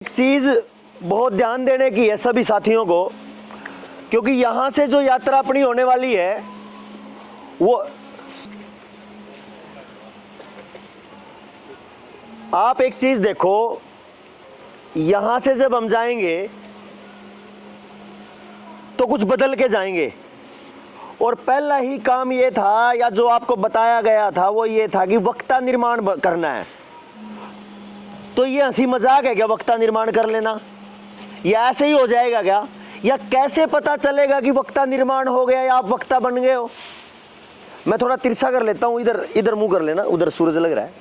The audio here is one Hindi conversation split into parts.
एक चीज बहुत ध्यान देने की है सभी साथियों को, क्योंकि यहां से जो यात्रा अपनी होने वाली है वो आप एक चीज देखो, यहां से जब हम जाएंगे तो कुछ बदल के जाएंगे। और पहला ही काम ये था, या जो आपको बताया गया था वो ये था कि वक्ता निर्माण करना है। तो ये हंसी मजाक है क्या वक्ता निर्माण कर लेना? या ऐसे ही हो जाएगा क्या? या कैसे पता चलेगा कि वक्ता निर्माण हो गया या आप वक्ता बन गए हो? मैं थोड़ा तिरछा कर लेता हूं, इधर इधर मुंह कर लेना, उधर सूरज लग रहा है।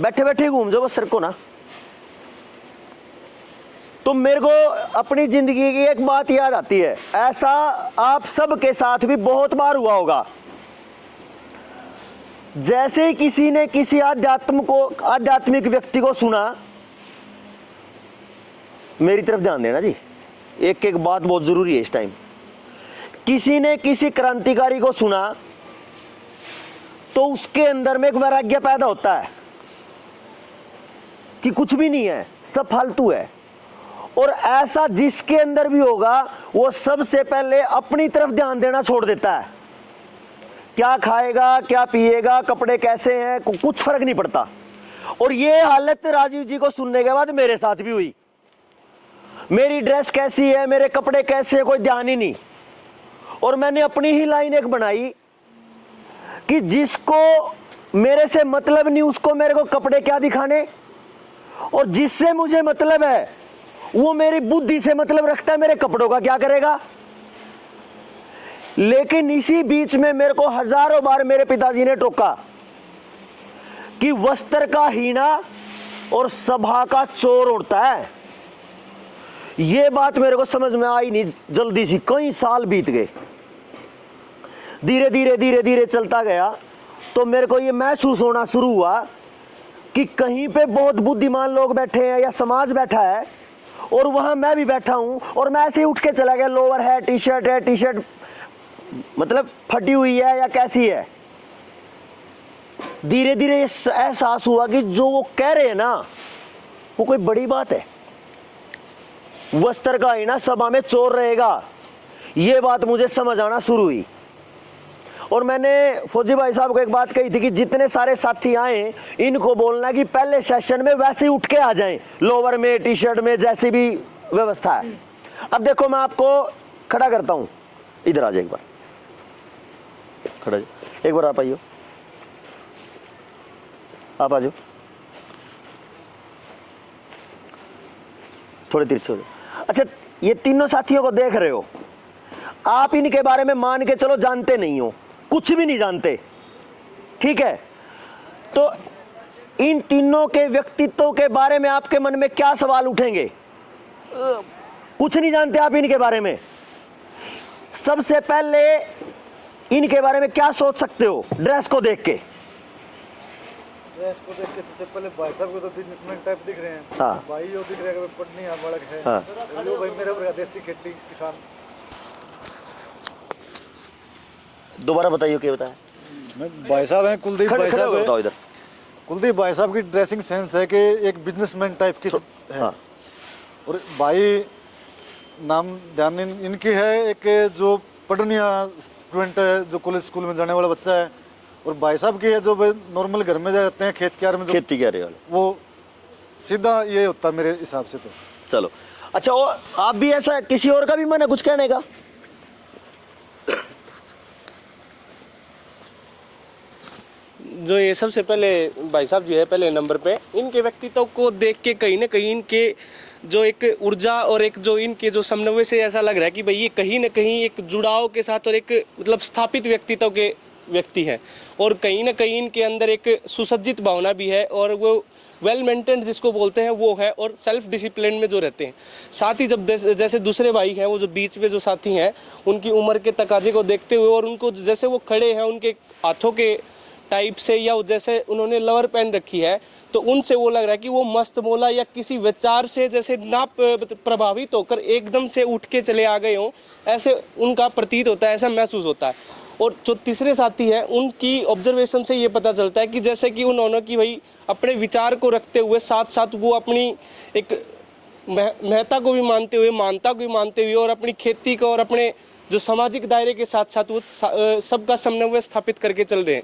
बैठे बैठे घूम जाओ बस सर को ना। तो मेरे को अपनी जिंदगी की एक बात याद आती है, ऐसा आप सब के साथ भी बहुत बार हुआ होगा। जैसे ही किसी ने किसी आध्यात्मिक व्यक्ति को सुना, मेरी तरफ ध्यान देना जी, एक एक बात बहुत जरूरी है इस टाइम। किसी ने किसी क्रांतिकारी को सुना तो उसके अंदर में एक वैराग्य पैदा होता है कि कुछ भी नहीं है, सब फालतू है। और ऐसा जिसके अंदर भी होगा वो सबसे पहले अपनी तरफ ध्यान देना छोड़ देता है। क्या खाएगा, क्या पिएगा, कपड़े कैसे हैं, कुछ फर्क नहीं पड़ता। और ये हालत राजीव जी को सुनने के बाद मेरे साथ भी हुई। मेरी ड्रेस कैसी है, मेरे कपड़े कैसे हैं, कोई ध्यान ही नहीं। और मैंने अपनी ही लाइन एक बनाई कि जिसको मेरे से मतलब नहीं उसको मेरे को कपड़े क्या दिखाने, और जिससे मुझे मतलब है वो मेरी बुद्धि से मतलब रखता है, मेरे कपड़ों का क्या करेगा। लेकिन इसी बीच में मेरे को हजारों बार मेरे पिताजी ने टोका कि वस्त्र का हीना और सभा का चोर उड़ता है। ये बात मेरे को समझ में आई नहीं जल्दी सी, कई साल बीत गए। धीरे धीरे धीरे धीरे चलता गया तो मेरे को ये महसूस होना शुरू हुआ कि कहीं पे बहुत बुद्धिमान लोग बैठे हैं या समाज बैठा है और वहां मैं भी बैठा हूं, और मैं ऐसे ही उठ के चला गया। लोअर है, टी शर्ट मतलब फटी हुई है या कैसी है। धीरे धीरे एहसास हुआ कि जो वो कह रहे हैं ना वो कोई बड़ी बात है। वस्त्र का ही ना सभा में चोर रहेगा, ये बात मुझे समझ आना शुरू हुई। और मैंने फौजी भाई साहब को एक बात कही थी कि जितने सारे साथी आए इनको बोलना कि पहले सेशन में वैसे ही उठ के आ जाएं, लोअर में, टी शर्ट में, जैसी भी व्यवस्था है। अब देखो मैं आपको खड़ा करता हूं, इधर आ जाए एक बार, खड़ा एक बार आप आइयो, आप आ जाओ, थोड़े तिरछे हो जाओ। अच्छा, ये तीनों साथियों को देख रहे हो, आप इनके बारे में मान के चलो जानते नहीं हो, कुछ भी नहीं जानते, ठीक है। तो इन तीनों के व्यक्तित्व के बारे में आपके मन में क्या सवाल उठेंगे? कुछ नहीं जानते आप इनके बारे में। सबसे पहले इनके बारे में क्या सोच सकते हो ड्रेस को देख के? ड्रेस को देख के सबसे पहले भाई साहब को तो बिजनेसमैन टाइप दिख रहे हैं। हाँ। भाई जो दिख रहा है पटनी है, बड़क है। हाँ। जो भाई मेरा देसी खेती किसान। दोबारा बताइए क्या बताया? मैं भाई साहब हैं कुलदीप भाई साहब बताओ इधर। कुलदीप भाई साहब की ड्रेसिंग सेंस है कि एक बिजनेसमैन टाइप की है। हाँ। और भाई नाम ध्यान इनकी है, एक जो पटनिया स्टूडेंट है, जो कॉलेज स्कूल में जाने वाला बच्चा है। और भाई साहब की है जो नॉर्मल घर में रहते हैं, खेत क्यार में जो खेती क्यारे वाले, वो सीधा ये होता है मेरे हिसाब से। तो चलो अच्छा, वो आप भी ऐसा, किसी और का भी मन है कुछ कहने का? जो ये सबसे पहले भाई साहब जी है पहले नंबर पे, इनके व्यक्तित्व को देख के कहीं ना कहीं इनके जो एक ऊर्जा और एक जो इनके जो समन्वय से ऐसा लग रहा है कि भाई ये कहीं ना कहीं एक जुड़ाव के साथ और एक मतलब स्थापित व्यक्तित्व के व्यक्ति हैं। और कहीं ना कहीं इनके अंदर एक सुसज्जित भावना भी है, और वो वेल मेंटेन्ड जिसको बोलते हैं वो है, और सेल्फ डिसिप्लिन में जो रहते हैं। साथ ही जब जैसे दूसरे भाई हैं वो जो बीच में जो साथी हैं, उनकी उम्र के तकाजे को देखते हुए और उनको जैसे वो खड़े हैं, उनके हाथों के टाइप से या जैसे उन्होंने लवर पहन रखी है, तो उनसे वो लग रहा है कि वो मस्त मोला या किसी विचार से जैसे ना प्रभावित होकर एकदम से उठ के चले आ गए हों, ऐसे उनका प्रतीत होता है, ऐसा महसूस होता है। और जो तीसरे साथी हैं उनकी ऑब्जर्वेशन से ये पता चलता है कि जैसे कि उन्होंने कि भाई अपने विचार को रखते हुए साथ साथ वो अपनी एक महत्ता को भी मानते हुए, मानता को भी मानते हुए और अपनी खेती को और अपने जो सामाजिक दायरे के साथ साथ वो सबका समन्वय स्थापित करके चल रहे हैं।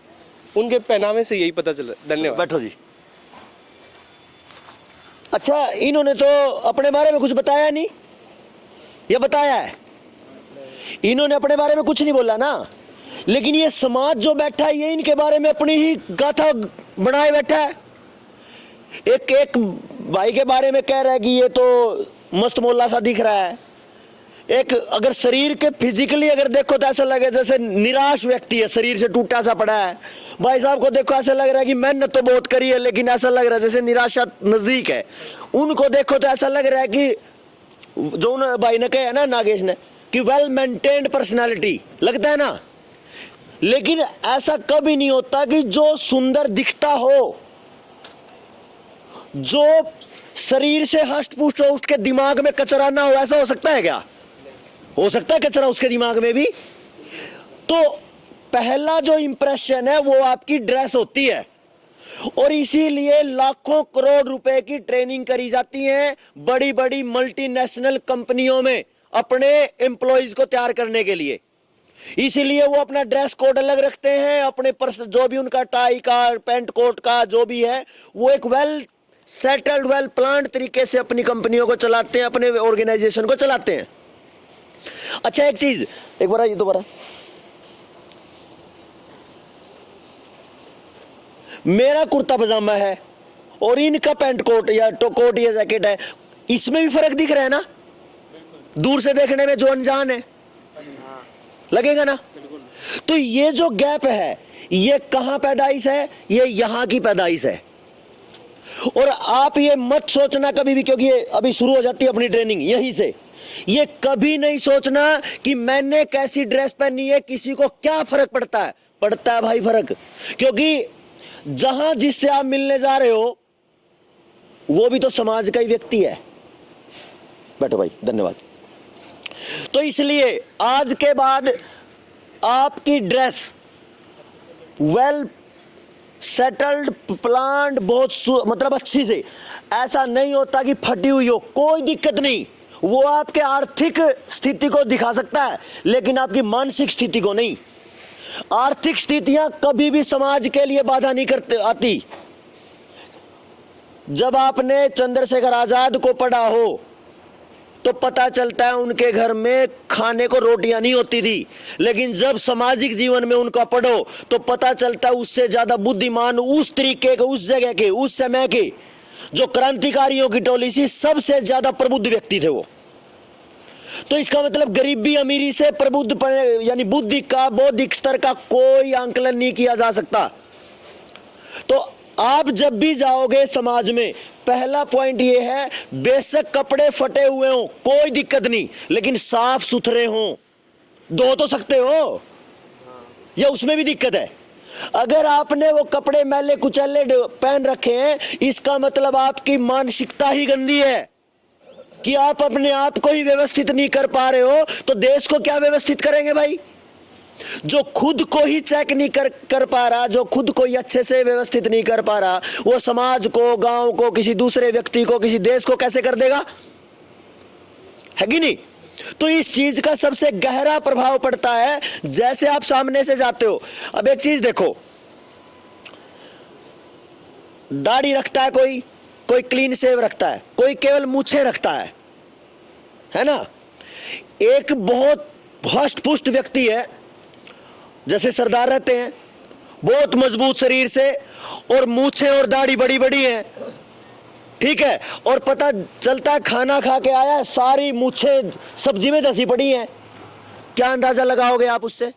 उनके पहनावे से यही पता चल रहा है। धन्यवाद। बैठो जी। अच्छा, इन्होंने तो अपने बारे में कुछ बताया नहीं, या बताया है? इन्होंने अपने बारे में कुछ नहीं बोला ना, लेकिन ये समाज जो बैठा है ये इनके बारे में अपनी ही गाथा बनाए बैठा है। एक भाई के बारे में कह रहा है कि ये तो मस्त मोल्ला सा दिख रहा है। एक अगर शरीर के फिजिकली अगर देखो तो ऐसा लगे जैसे निराश व्यक्ति है, शरीर से टूटा सा पड़ा है। भाई साहब को देखो ऐसा लग रहा है कि मेहनत तो बहुत करी है, लेकिन ऐसा लग रहा है जैसे निराशा नजदीक है। उनको देखो तो ऐसा लग रहा है कि जो उन भाई ने कहा ना, नागेश ने, कि वेल मेंटेन्ड पर्सनालिटी लगता है ना। लेकिन ऐसा कभी नहीं होता कि जो सुंदर दिखता हो, जो शरीर से हष्ट पुष्ट हो, उसके दिमाग में कचरा ना हो। ऐसा हो सकता है क्या? हो सकता है कचरा उसके दिमाग में भी? तो पहला जो इंप्रेशन है वो आपकी ड्रेस होती है, और इसीलिए लाखों करोड़ रुपए की ट्रेनिंग करी जाती है बड़ी बड़ी मल्टीनेशनल कंपनियों में अपने एम्प्लॉइज को तैयार करने के लिए। इसीलिए वो अपना ड्रेस कोड अलग रखते हैं, अपने पर्स जो भी उनका टाई का, पैंट कोट का जो भी है, वो एक वेल सेटल्ड, वेल प्लान्ड तरीके से अपनी कंपनियों को चलाते हैं, अपने ऑर्गेनाइजेशन को चलाते हैं। अच्छा, एक चीज, एक बार ये दोबारा, मेरा कुर्ता पजामा है और इनका पैंट कोट या कोट या जैकेट है, इसमें भी फर्क दिख रहा है ना? दूर से देखने में जो अनजान है लगेगा ना? तो ये जो गैप है ये कहां पैदाइश है? ये यहां की पैदाइश है। और आप ये मत सोचना कभी भी, क्योंकि ये अभी शुरू हो जाती है अपनी ट्रेनिंग यहीं से, ये कभी नहीं सोचना कि मैंने कैसी ड्रेस पहनी है किसी को क्या फर्क पड़ता है। पड़ता है भाई फर्क, क्योंकि जहां जिससे आप मिलने जा रहे हो वो भी तो समाज का ही व्यक्ति है। बैठो भाई, धन्यवाद। तो इसलिए आज के बाद आपकी ड्रेस वेल सेटल्ड, प्लान्ड, बहुत मतलब अच्छी से, ऐसा नहीं होता कि फटी हुई हो, कोई दिक्कत नहीं। वो आपके आर्थिक स्थिति को दिखा सकता है लेकिन आपकी मानसिक स्थिति को नहीं। आर्थिक स्थितियां कभी भी समाज के लिए बाधा नहीं करते आती। जब आपने चंद्रशेखर आजाद को पढ़ा हो तो पता चलता है उनके घर में खाने को रोटियां नहीं होती थी, लेकिन जब सामाजिक जीवन में उनका पढ़ो तो पता चलता है उससे ज्यादा बुद्धिमान उस तरीके के, उस जगह के, उस समय के जो क्रांतिकारियों की टोली थी, सबसे ज्यादा प्रबुद्ध व्यक्ति थे वो। तो इसका मतलब गरीबी अमीरी से प्रबुद्ध यानी बुद्धि का, बौद्धिक स्तर का कोई आंकलन नहीं किया जा सकता। तो आप जब भी जाओगे समाज में, पहला पॉइंट ये है, बेशक कपड़े फटे हुए हों कोई दिक्कत नहीं, लेकिन साफ सुथरे हों। धो तो सकते हो, या उसमें भी दिक्कत है? अगर आपने वो कपड़े मैले कुचैले पहन रखे हैं, इसका मतलब आपकी मानसिकता ही गंदी है कि आप अपने आप को ही व्यवस्थित नहीं कर पा रहे हो, तो देश को क्या व्यवस्थित करेंगे भाई? जो खुद को ही चेक नहीं कर पा रहा, जो खुद को ही अच्छे से व्यवस्थित नहीं कर पा रहा, वो समाज को, गांव को, किसी दूसरे व्यक्ति को, किसी देश को कैसे कर देगा? है कि नहीं? तो इस चीज का सबसे गहरा प्रभाव पड़ता है जैसे आप सामने से जाते हो। अब एक चीज देखो, दाढ़ी रखता है कोई, कोई क्लीन शेव रखता है, कोई केवल मूछें रखता है ना? एक बहुत हष्ट पुष्ट व्यक्ति है, जैसे सरदार रहते हैं, बहुत मजबूत शरीर से और मूछें और दाढ़ी बड़ी बड़ी है, ठीक है, और पता चलता है खाना खा के आया, सारी मूछें सब्जी में धसी पड़ी हैं। क्या अंदाजा लगाओगे आप उससे?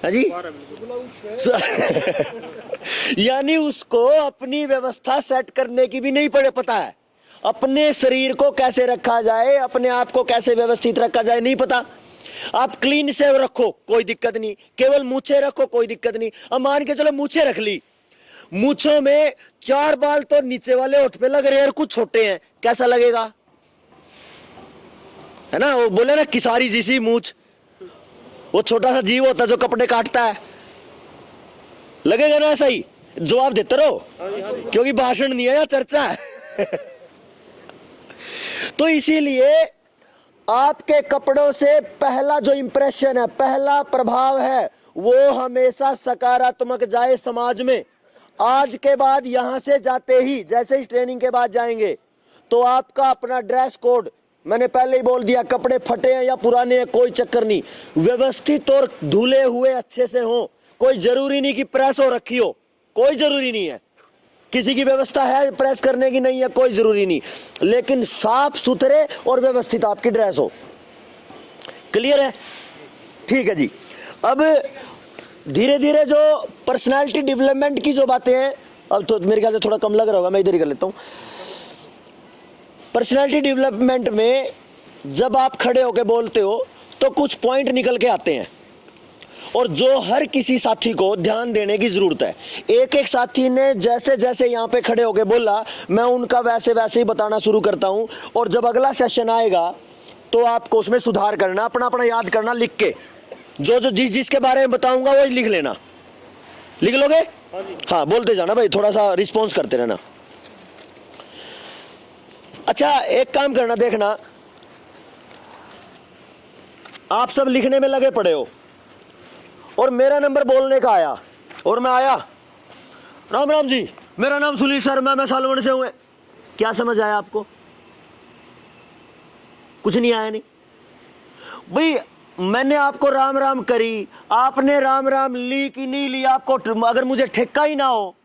है जी? यानी उसको अपनी व्यवस्था सेट करने की भी नहीं पता है, अपने शरीर को कैसे रखा जाए, अपने आप को कैसे व्यवस्थित रखा जाए नहीं पता। आप क्लीन शेव रखो कोई दिक्कत नहीं, केवल मूछें रखो कोई दिक्कत नहीं। अब मान के चलो मूछें रख ली, मूछों में 4 बाल तो नीचे वाले होठ पे लग रहे हैं और कुछ छोटे हैं, कैसा लगेगा? है ना, वो बोले ना किसारी जैसी मूछ, वो छोटा सा जीव होता है जो कपड़े काटता है, लगेगा ना ऐसा ही? जवाब देते रहो, क्योंकि भाषण नहीं है या चर्चा है। तो इसीलिए आपके कपड़ों से पहला जो इंप्रेशन है, पहला प्रभाव है, वो हमेशा सकारात्मक जाए समाज में। आज के बाद यहां से जाते ही, जैसे इस ट्रेनिंग के बाद जाएंगे, तो आपका अपना ड्रेस कोड, मैंने पहले ही बोल दिया, कपड़े फटे हैं या पुराने हैं कोई चक्कर नहीं, व्यवस्थित और धुले हुए अच्छे से हो। कोई जरूरी नहीं कि प्रेस हो रखी हो, कोई जरूरी नहीं है, किसी की व्यवस्था है प्रेस करने की नहीं है, कोई जरूरी नहीं, लेकिन साफ सुथरे और व्यवस्थित आपकी ड्रेस हो। क्लियर है? ठीक है जी। अब धीरे धीरे जो पर्सनालिटी डेवलपमेंट की जो बातें हैं, अब तो मेरे ख्याल से थोड़ा कम लग रहा होगा, मैं इधर ही कर लेता हूं। पर्सनालिटी डेवलपमेंट में जब आप खड़े होकर बोलते हो तो कुछ पॉइंट निकल के आते हैं, और जो हर किसी साथी को ध्यान देने की जरूरत है। एक एक साथी ने जैसे जैसे यहाँ पे खड़े होके बोला, मैं उनका वैसे वैसे ही बताना शुरू करता हूँ, और जब अगला सेशन आएगा तो आपको उसमें सुधार करना, अपना अपना याद करना लिख के, जो जो जिसके बारे में बताऊंगा वही लिख लेना। लिख लोगे? हाँ, बोलते जाना भाई, थोड़ा सा रिस्पॉन्स करते रहना। अच्छा, एक काम करना, देखना आप सब लिखने में लगे पड़े हो और मेरा नंबर बोलने का आया और मैं आया, राम राम जी, मेरा नाम सुनील शर्मा, मैं सालवन से हूं। क्या समझ आया आपको? कुछ नहीं आया? नहीं भाई, मैंने आपको राम राम करी, आपने राम राम ली कि नहीं ली, आपको अगर मुझे ठेका ही ना हो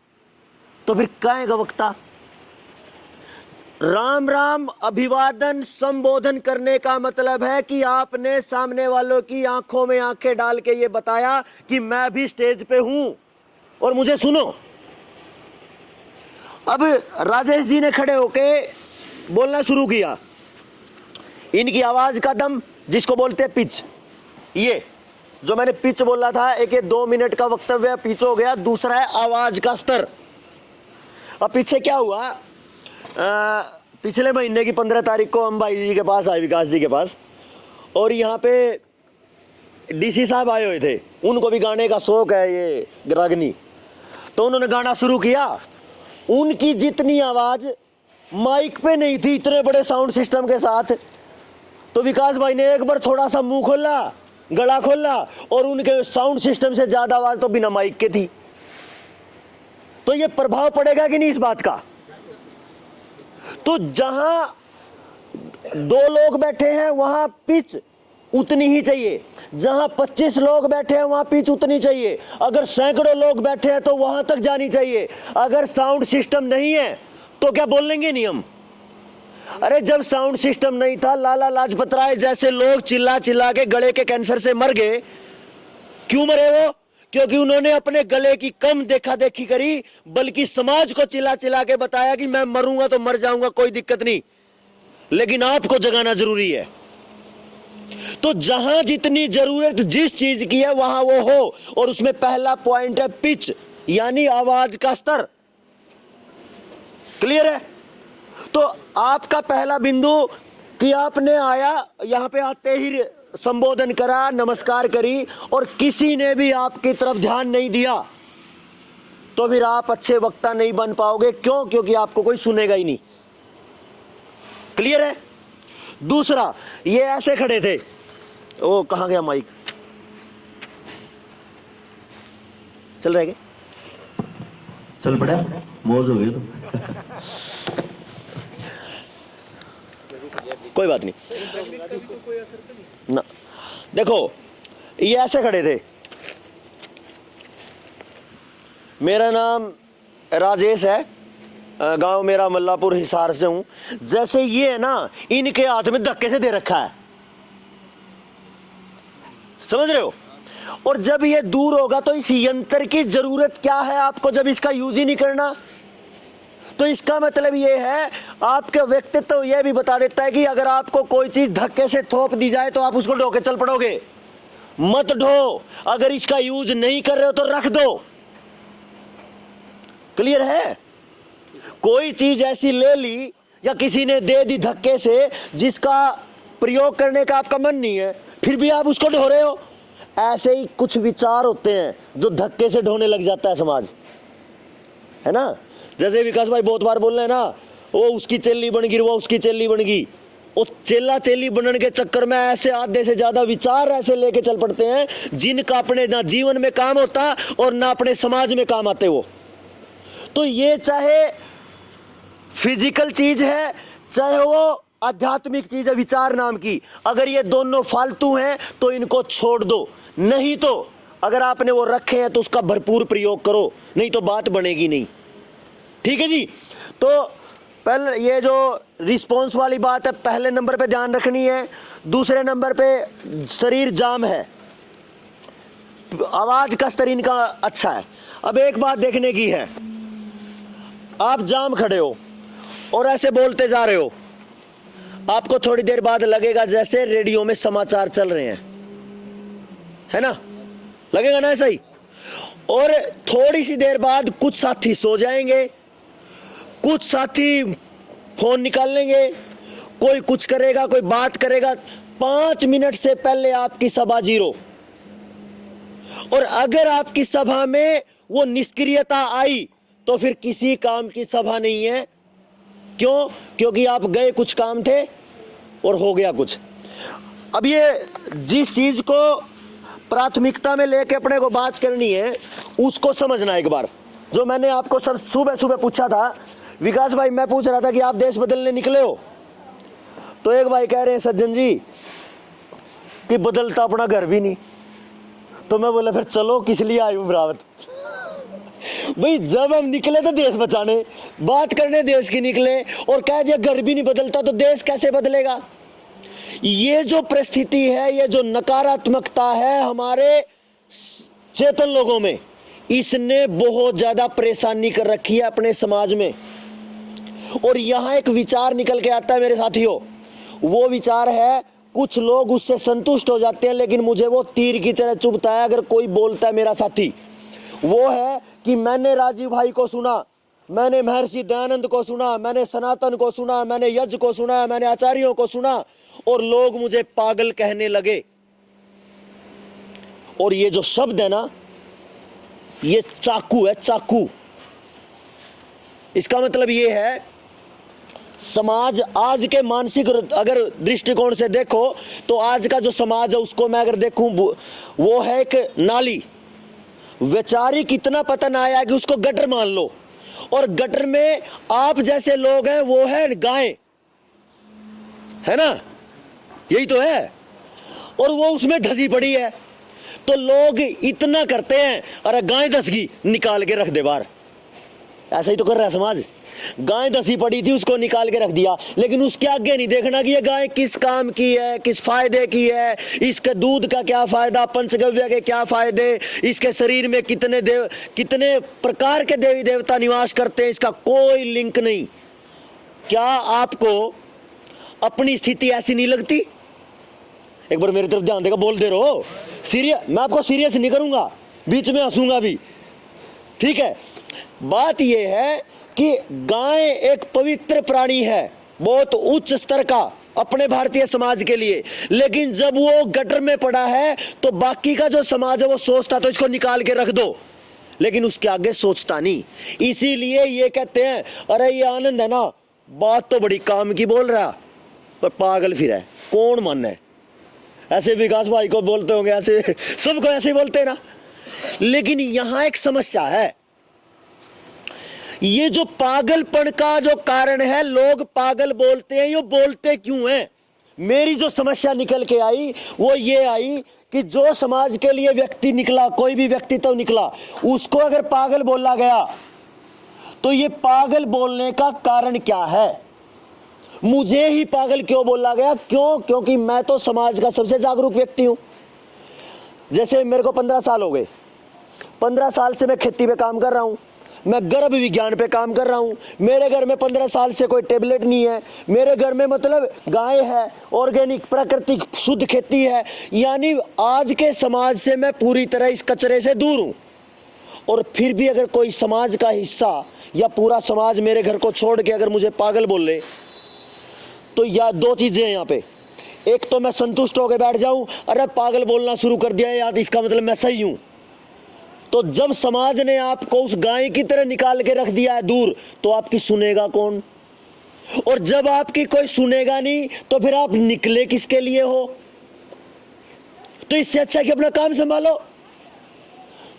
तो फिर कहेगा वक्ता। राम राम अभिवादन संबोधन करने का मतलब है कि आपने सामने वालों की आंखों में आंखें डाल के ये बताया कि मैं भी स्टेज पे हूं और मुझे सुनो। अब राजेश जी ने खड़े होके बोलना शुरू किया। इनकी आवाज का दम, जिसको बोलते हैं पिच, ये जो मैंने पिच बोला था, एक ये 2 मिनट का वक्तव्य पिच हो गया। दूसरा है आवाज का स्तर। अब पीछे क्या हुआ, पिछले महीने की 15 तारीख को हम भाई जी के पास आए, विकास जी के पास, और यहाँ पे डीसी साहब आए हुए थे। उनको भी गाने का शौक है, ये रागनी, तो उन्होंने गाना शुरू किया। उनकी जितनी आवाज माइक पे नहीं थी, इतने बड़े साउंड सिस्टम के साथ, तो विकास भाई ने एक बार थोड़ा सा मुंह खोला, गला खोला, और उनके साउंड सिस्टम से ज्यादा आवाज तो बिना माइक के थी। तो ये प्रभाव पड़ेगा कि नहीं इस बात का? तो जहां 2 लोग बैठे हैं वहां पिच उतनी ही चाहिए, जहां 25 लोग बैठे हैं वहां पिच उतनी चाहिए, अगर सैकड़ों लोग बैठे हैं तो वहां तक जानी चाहिए। अगर साउंड सिस्टम नहीं है तो क्या बोल लेंगे नियम? अरे जब साउंड सिस्टम नहीं था, लाला लाजपत राय जैसे लोग चिल्ला चिल्ला के गले के कैंसर से मर गए। क्यों मरे वो? क्योंकि उन्होंने अपने गले की कम देखा देखी करी, बल्कि समाज को चिल्ला चिल्ला के बताया कि मैं मरूंगा तो मर जाऊंगा, कोई दिक्कत नहीं, लेकिन आपको जगाना जरूरी है। तो जहां जितनी जरूरत जिस चीज की है वहां वो हो, और उसमें पहला पॉइंट है पिच, यानी आवाज का स्तर। क्लियर है? तो आपका पहला बिंदु कि आपने आया, यहां पे आते ही संबोधन करा, नमस्कार करी, और किसी ने भी आपकी तरफ ध्यान नहीं दिया, तो फिर आप अच्छे वक्ता नहीं बन पाओगे। क्यों? क्योंकि आपको कोई सुनेगा ही नहीं। क्लियर है? दूसरा, ये ऐसे खड़े थे, ओ कहां गया माइक? चल रहे? चल पड़ा, मौज हो गई तो। कोई बात नहीं ना। देखो, ये ऐसे खड़े थे। मेरा नाम राजेश है, गांव मेरा मल्लापुर, हिसार से हूं। जैसे ये है ना, इनके हाथ में धक्के से दे रखा है, समझ रहे हो? और जब ये दूर होगा तो इस यंत्र की जरूरत क्या है आपको, जब इसका यूज ही नहीं करना? तो इसका मतलब ये है, आपके व्यक्तित्व तो ये भी बता देता है कि अगर आपको कोई चीज धक्के से थोप दी जाए तो आप उसको ढो के चल पड़ोगे। मत ढो, अगर इसका यूज नहीं कर रहे हो तो रख दो। क्लियर है? कोई चीज ऐसी ले ली या किसी ने दे दी धक्के से जिसका प्रयोग करने का आपका मन नहीं है, फिर भी आप उसको ढो रहे हो। ऐसे ही कुछ विचार होते हैं जो धक्के से ढोने लग जाता है समाज, है ना। जैसे विकास भाई बहुत बार बोल रहे हैं ना, वो उसकी चेली बन गई, वो उसकी चेली बन गई। वो चेला चेली बनने के चक्कर में ऐसे आधे से ज्यादा विचार ऐसे लेके चल पड़ते हैं जिनका अपने ना जीवन में काम होता और ना अपने समाज में काम आते। वो तो ये चाहे फिजिकल चीज है, चाहे वो आध्यात्मिक चीज है विचार नाम की, अगर ये दोनों फालतू हैं तो इनको छोड़ दो। नहीं तो अगर आपने वो रखे हैं तो उसका भरपूर प्रयोग करो, नहीं तो बात बनेगी नहीं। ठीक है जी। तो पहले ये जो रिस्पॉन्स वाली बात है, पहले नंबर पे ध्यान रखनी है। दूसरे नंबर पे शरीर जाम है, आवाज का स्तर इनका अच्छा है। अब एक बात देखने की है, आप जाम खड़े हो और ऐसे बोलते जा रहे हो, आपको थोड़ी देर बाद लगेगा जैसे रेडियो में समाचार चल रहे हैं, है ना, लगेगा ना ऐसा ही। और थोड़ी सी देर बाद कुछ साथी सो जाएंगे, कुछ साथी फोन निकाल लेंगे, कोई कुछ करेगा, कोई बात करेगा। 5 मिनट से पहले आपकी सभा जीरो। और अगर आपकी सभा में वो निष्क्रियता आई तो फिर किसी काम की सभा नहीं है। क्यों? क्योंकि आप गए कुछ काम थे और हो गया कुछ। अब ये जिस चीज को प्राथमिकता में लेके अपने को बात करनी है उसको समझना एक बार। जो मैंने आपको सर सुबह सुबह पूछा था, विकास भाई मैं पूछ रहा था कि आप देश बदलने निकले हो, तो एक भाई कह रहे हैं सज्जन जी कि बदलता अपना घर भी नहीं। तो मैं बोला फिर चलो किस लिए आयु बरावत। भाई जब हम निकले तो देश बचाने, बात करने देश की निकले, और कह दिया घर भी नहीं बदलता तो देश कैसे बदलेगा। ये जो परिस्थिति है, ये जो नकारात्मकता है हमारे चेतन लोगों में, इसने बहुत ज्यादा परेशानी कर रखी है अपने समाज में। और यहां एक विचार निकल के आता है मेरे साथियों, वो विचार है, कुछ लोग उससे संतुष्ट हो जाते हैं लेकिन मुझे वो तीर की तरह चुभता है अगर कोई बोलता है मेरा साथी। वो है कि मैंने राजीव भाई को सुना, मैंने महर्षि दयानंद को सुना, मैंने सनातन को सुना, मैंने यज्ञ को सुना, मैंने आचार्यों को सुना और लोग मुझे पागल कहने लगे। और ये जो शब्द है ना, ये चाकू है, चाकू। इसका मतलब ये है समाज आज के मानसिक अगर दृष्टिकोण से देखो तो आज का जो समाज है उसको मैं अगर देखूं वो है एक नाली। वैचारिक इतना पतन आया कि उसको गटर मान लो, और गटर में आप जैसे लोग हैं वो है गायें, है ना, यही तो है, और वो उसमें धसी पड़ी है। तो लोग इतना करते हैं, अरे गाय धस गई निकाल के रख दे बाहर। ऐसा ही तो कर रहा है समाज। गाय धसी पड़ी थी उसको निकाल के रख दिया, लेकिन उसके आगे नहीं देखना कि ये गाय किस काम की है, किस फायदे की है, इसके दूध का क्या फायदा, पंचगव्य के क्या फायदे, इसके शरीर में कितने प्रकार के देवी देवता निवास करते हैं, इसका कोई लिंक नहीं। क्या आपको अपनी स्थिति ऐसी नहीं लगती? एक बार मेरी तरफ ध्यान देगा, बोल दे रहो सीरियस, मैं आपको सीरियस नहीं करूंगा, बीच में हंसूंगा भी, ठीक है। बात यह है कि गाय एक पवित्र प्राणी है, बहुत उच्च स्तर का अपने भारतीय समाज के लिए, लेकिन जब वो गटर में पड़ा है तो बाकी का जो समाज है वो सोचता तो इसको निकाल के रख दो, लेकिन उसके आगे सोचता नहीं। इसीलिए ये कहते हैं अरे ये आनंद है ना, बात तो बड़ी काम की बोल रहा पर पागल फिर है, कौन माने। ऐसे विकास भाई को बोलते होंगे, ऐसे सबको ऐसे बोलते हैं ना। लेकिन यहां एक समस्या है, ये जो पागलपन का जो कारण है, लोग पागल बोलते हैं, ये बोलते क्यों हैं? मेरी जो समस्या निकल के आई वो ये आई कि जो समाज के लिए व्यक्ति निकला, कोई भी व्यक्ति तो निकला, उसको अगर पागल बोला गया तो ये पागल बोलने का कारण क्या है? मुझे ही पागल क्यों बोला गया? क्यों? क्योंकि मैं तो समाज का सबसे जागरूक व्यक्ति हूं। जैसे मेरे को 15 साल हो गए, 15 साल से मैं खेती पे काम कर रहा हूं, मैं गर्भ विज्ञान पे काम कर रहा हूं, मेरे घर में 15 साल से कोई टेबलेट नहीं है, मेरे घर में मतलब गाय है, ऑर्गेनिक प्राकृतिक शुद्ध खेती है। यानी आज के समाज से मैं पूरी तरह इस कचरे से दूर हूं। और फिर भी अगर कोई समाज का हिस्सा या पूरा समाज मेरे घर को छोड़ के अगर मुझे पागल बोले तो या दो चीजें हैं यहाँ पे। एक तो मैं संतुष्ट होकर बैठ जाऊं, अरे पागल बोलना शुरू कर दिया यार, इसका मतलब मैं सही हूं। तो जब समाज ने आपको उस गाय की तरह निकाल के रख दिया है दूर, तो आपकी सुनेगा कौन? और जब आपकी कोई सुनेगा नहीं, तो फिर आप निकले किसके लिए हो? तो इससे अच्छा कि अपना काम संभालो।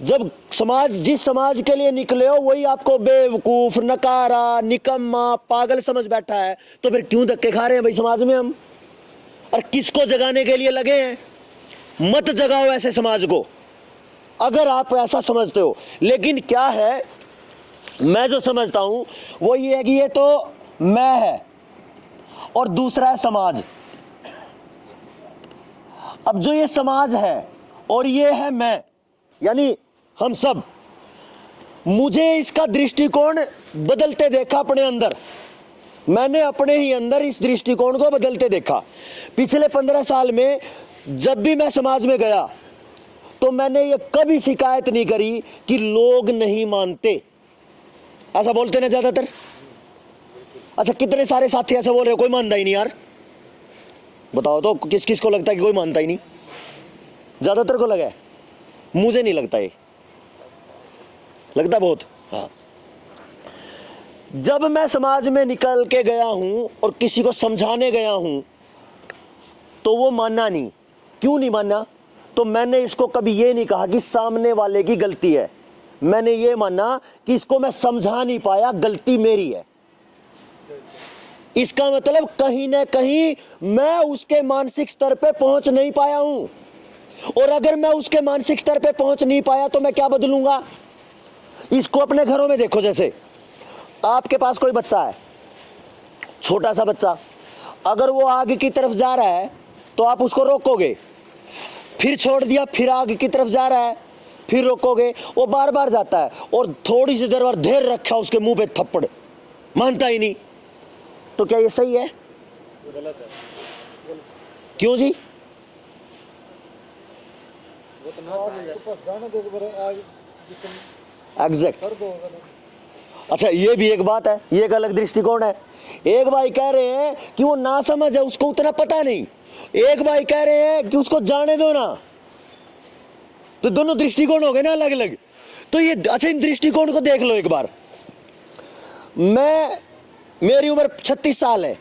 जब समाज, जिस समाज के लिए निकले हो वही आपको बेवकूफ, नकारा, निकम्मा, पागल समझ बैठा है, तो फिर क्यों धक्के खा रहे हैं भाई समाज में हम? और किसको जगाने के लिए लगे हैं? मत जगाओ ऐसे समाज को, अगर आप ऐसा समझते हो। लेकिन क्या है, मैं जो समझता हूं वो ये है कि ये तो मैं है और दूसरा है समाज। अब जो ये समाज है और ये है मैं, यानी हम सब, मुझे इसका दृष्टिकोण बदलते देखा अपने अंदर। मैंने अपने ही अंदर इस दृष्टिकोण को बदलते देखा। पिछले 15 साल में जब भी मैं समाज में गया तो मैंने ये कभी शिकायत नहीं करी कि लोग नहीं मानते। ऐसा बोलते ना ज्यादातर। अच्छा, कितने सारे साथी ऐसे बोल रहे, कोई मानता ही नहीं यार। बताओ तो किस किस को लगता है कि कोई मानता ही नहीं? ज्यादातर को लगा है, मुझे नहीं लगता। ये लगता बहुत। हाँ, जब मैं समाज में निकल के गया हूं और किसी को समझाने गया हूं तो वो माना नहीं। क्यों नहीं माना? तो मैंने इसको कभी ये नहीं कहा कि सामने वाले की गलती है, मैंने ये माना कि इसको मैं समझा नहीं पाया, गलती मेरी है। इसका मतलब कहीं ना कहीं मैं उसके मानसिक स्तर पे पहुंच नहीं पाया हूं, और अगर मैं उसके मानसिक स्तर पे पहुंच नहीं पाया तो मैं क्या बदलूंगा? इसको अपने घरों में देखो। जैसे आपके पास कोई बच्चा है, छोटा सा बच्चा, अगर वो आग की तरफ जा रहा है तो आप उसको रोकोगे, फिर छोड़ दिया, फिर आग की तरफ जा रहा है, फिर रोकोगे, वो बार बार जाता है, और थोड़ी सी देर बाद ढेर रखा उसके मुंह पे थप्पड़, मानता ही नहीं। तो क्या ये सही है? गलत है। क्यों जी? एग्जैक्ट। अच्छा, ये भी एक बात है, ये एक अलग दृष्टिकोण है। एक भाई कह रहे हैं कि वो ना समझ है, उसको उतना पता नहीं। एक भाई कह रहे हैं कि उसको जाने दो ना। तो दोनों दृष्टिकोण हो गए ना अलग अलग। तो ये, अच्छा, इन दृष्टिकोण को देख लो एक बार। मेरी उम्र 36 साल है,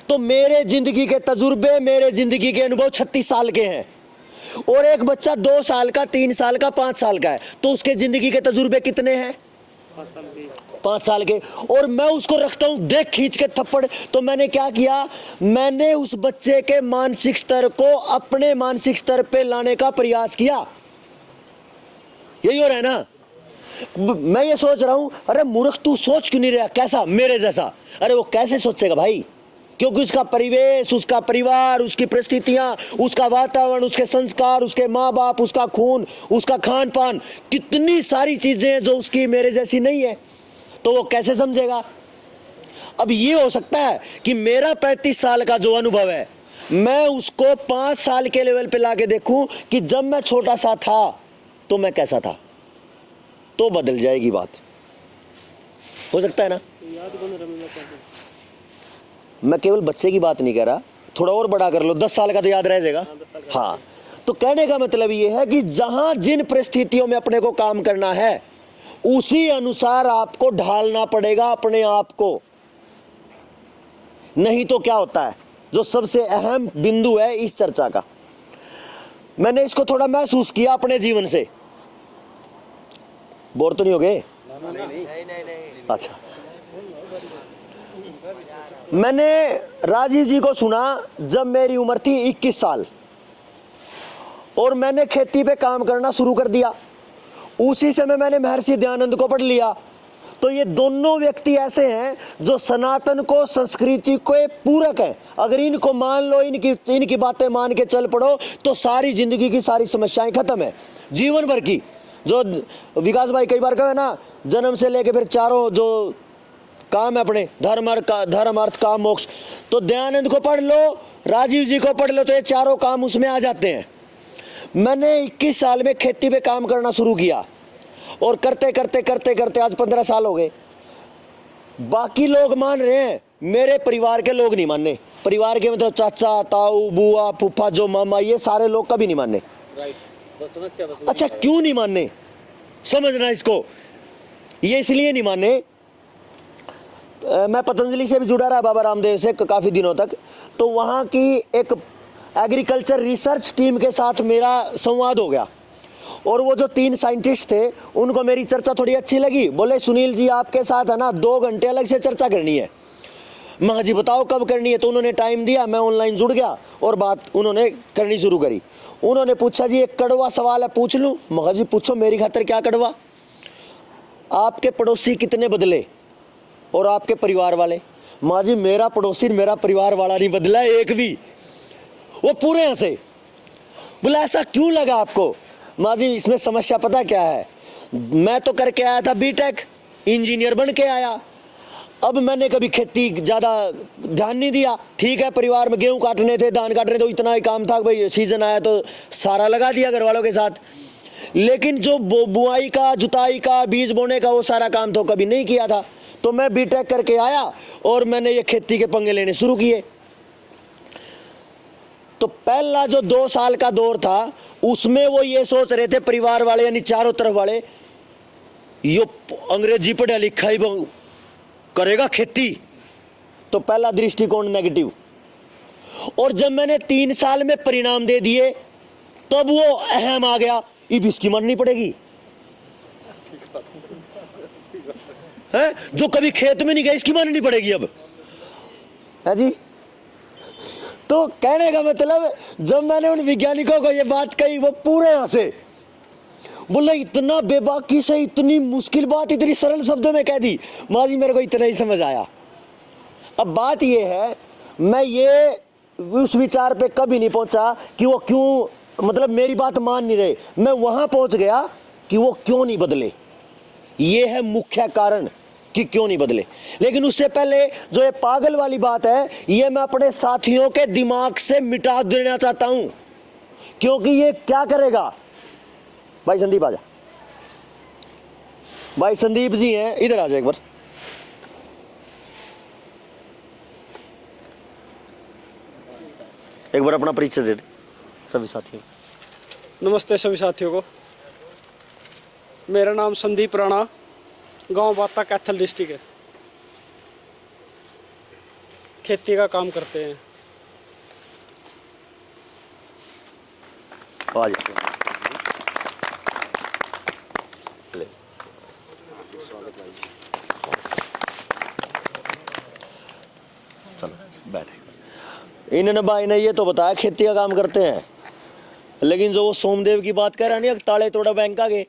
तो मेरे जिंदगी के तजुर्बे, मेरे जिंदगी के अनुभव 36 साल के हैं। और एक बच्चा 2 साल का, 3 साल का, 5 साल का है, तो उसके जिंदगी के तजुर्बे कितने हैं? 5 साल के। और मैं उसको रखता हूं देख खींच के थप्पड़। तो मैंने क्या किया? मैंने उस बच्चे के मानसिक स्तर को अपने मानसिक स्तर पे लाने का प्रयास किया। यही हो रहा है ना? मैं ये सोच रहा हूं, अरे मूर्ख, तू सोच क्यों नहीं रहा कैसा, मेरे जैसा? अरे वो कैसे सोचेगा भाई? क्योंकि उसका परिवेश, उसका परिवार, उसकी परिस्थितियां, उसका वातावरण, उसके संस्कार, उसके माँ बाप, उसका खून, उसका खान पान, कितनी सारी चीजें हैं जो उसकी मेरे जैसी नहीं है। तो वो कैसे समझेगा? अब ये हो सकता है कि मेरा 35 साल का जो अनुभव है, मैं उसको 5 साल के लेवल पे लाके देखूं कि जब मैं छोटा सा था तो मैं कैसा था, तो बदल जाएगी बात। हो सकता है ना? मैं केवल बच्चे की बात नहीं कह रहा, थोड़ा और बड़ा कर लो, 10 साल का तो याद रह जाएगा। हाँ, तो कहने का मतलब ये है कि जहां जिन परिस्थितियों में अपने को काम करना है, उसी अनुसार आपको ढालना पड़ेगा अपने आप को। नहीं तो क्या होता है, जो सबसे अहम बिंदु है इस चर्चा का, मैंने इसको थोड़ा महसूस किया अपने जीवन से। बोर तो नहीं हो गए? नहीं। अच्छा, मैंने राजीव जी को सुना जब मेरी उम्र थी 21 साल, और मैंने खेती पे काम करना शुरू कर दिया। उसी समय मैंने महर्षि दयानंद को पढ़ लिया। तो ये दोनों व्यक्ति ऐसे हैं जो सनातन को, संस्कृति को पूरक है। अगर इनको मान लो, इनकी बातें मान के चल पड़ो, तो सारी जिंदगी की सारी समस्याएं खत्म है, जीवन भर की। जो विकास भाई कई बार कहे ना, जन्म से लेके फिर चारों जो काम है अपने, धर्म अर्थ काम मोक्ष, तो दयानंद को पढ़ लो, राजीव जी को पढ़ लो, तो ये चारों काम उसमें आ जाते हैं। मैंने 21 साल में खेती पे काम करना शुरू किया, और करते करते करते करते आज 15 साल हो गए। बाकी लोग मान रहे हैं, मेरे परिवार के लोग नहीं मानने। परिवार के मतलब चाचा, ताऊ, बुआ, फूफा, जो मामा, ये सारे लोग कभी नहीं माने। अच्छा, क्यों नहीं माने, समझना इसको। ये इसलिए नहीं माने, मैं पतंजलि से भी जुड़ा रहा, बाबा रामदेव से काफ़ी दिनों तक, तो वहाँ की एक एग्रीकल्चर रिसर्च टीम के साथ मेरा संवाद हो गया, और वो जो 3 साइंटिस्ट थे उनको मेरी चर्चा थोड़ी अच्छी लगी। बोले सुनील जी आपके साथ है ना 2 घंटे अलग से चर्चा करनी है। मैं जी बताओ कब करनी है, तो उन्होंने टाइम दिया, मैं ऑनलाइन जुड़ गया और बात उन्होंने करनी शुरू करी। उन्होंने पूछा जी एक कड़वा सवाल है, पूछ लूँ? मैं जी पूछो, मेरी खातिर क्या कड़वा। आपके पड़ोसी कितने बदले और आपके परिवार वाले? माँ जी मेरा पड़ोसी मेरा परिवार वाला नहीं बदला एक भी। वो पूरे हंसे, बोला ऐसा क्यों लगा आपको? माँ जी इसमें समस्या पता क्या है, मैं तो करके आया था बीटेक, इंजीनियर बन के आया, अब मैंने कभी खेती ज़्यादा ध्यान नहीं दिया। ठीक है, परिवार में गेहूँ काटने थे, धान काटने, तो इतना ही काम था, भाई सीजन आया तो सारा लगा दिया घर वालों के साथ, लेकिन जो बुआई का, जुताई का, बीज बोने का, वो सारा काम तो कभी नहीं किया था। तो मैं बीटेक करके आया और मैंने ये खेती के पंगे लेने शुरू किए। तो पहला जो 2 साल का दौर था उसमें वो ये सोच रहे थे परिवार वाले, यानी चारों तरफ वाले, यो अंग्रेजी पढ़ा लिखा ही करेगा खेती, तो पहला दृष्टिकोण नेगेटिव। और जब मैंने 3 साल में परिणाम दे दिए तब वो अहम आ गया, अब इसकी माननी पड़ेगी है, जो कभी खेत में नहीं गए इसकी माननी पड़ेगी अब, है जी। तो कहने का मतलब जब मैंने उन वैज्ञानिकों को ये बात कही वो पूरे हंसे, बोले इतना बेबाकी से इतनी मुश्किल बात इतनी सरल शब्दों में कह दी। माँ जी मेरे को इतना ही समझ आया। अब बात ये है, मैं ये उस विचार पे कभी नहीं पहुंचा कि वो क्यों, मतलब मेरी बात मान नहीं रहे, मैं वहां पहुंच गया कि वो क्यों नहीं बदले, ये है मुख्य कारण कि क्यों नहीं बदले। लेकिन उससे पहले जो ये पागल वाली बात है, ये मैं अपने साथियों के दिमाग से मिटा देना चाहता हूं, क्योंकि ये क्या करेगा। भाई संदीप आजा, भाई संदीप जी हैं, इधर आ जाए एक बार। एक बार अपना परिचय दे दे सभी साथियों। नमस्ते सभी साथियों को, मेरा नाम संदीप राणा, गांव बाता, कैथल डिस्ट्रिक्ट है। खेती का काम करते हैं। आ जाओ। चलो बैठे। इन्होंने भाई ने ये तो बताया खेती का काम करते हैं, लेकिन जो वो सोमदेव की बात कर रहा नहीं, ताले तोड़ा बैंक आगे,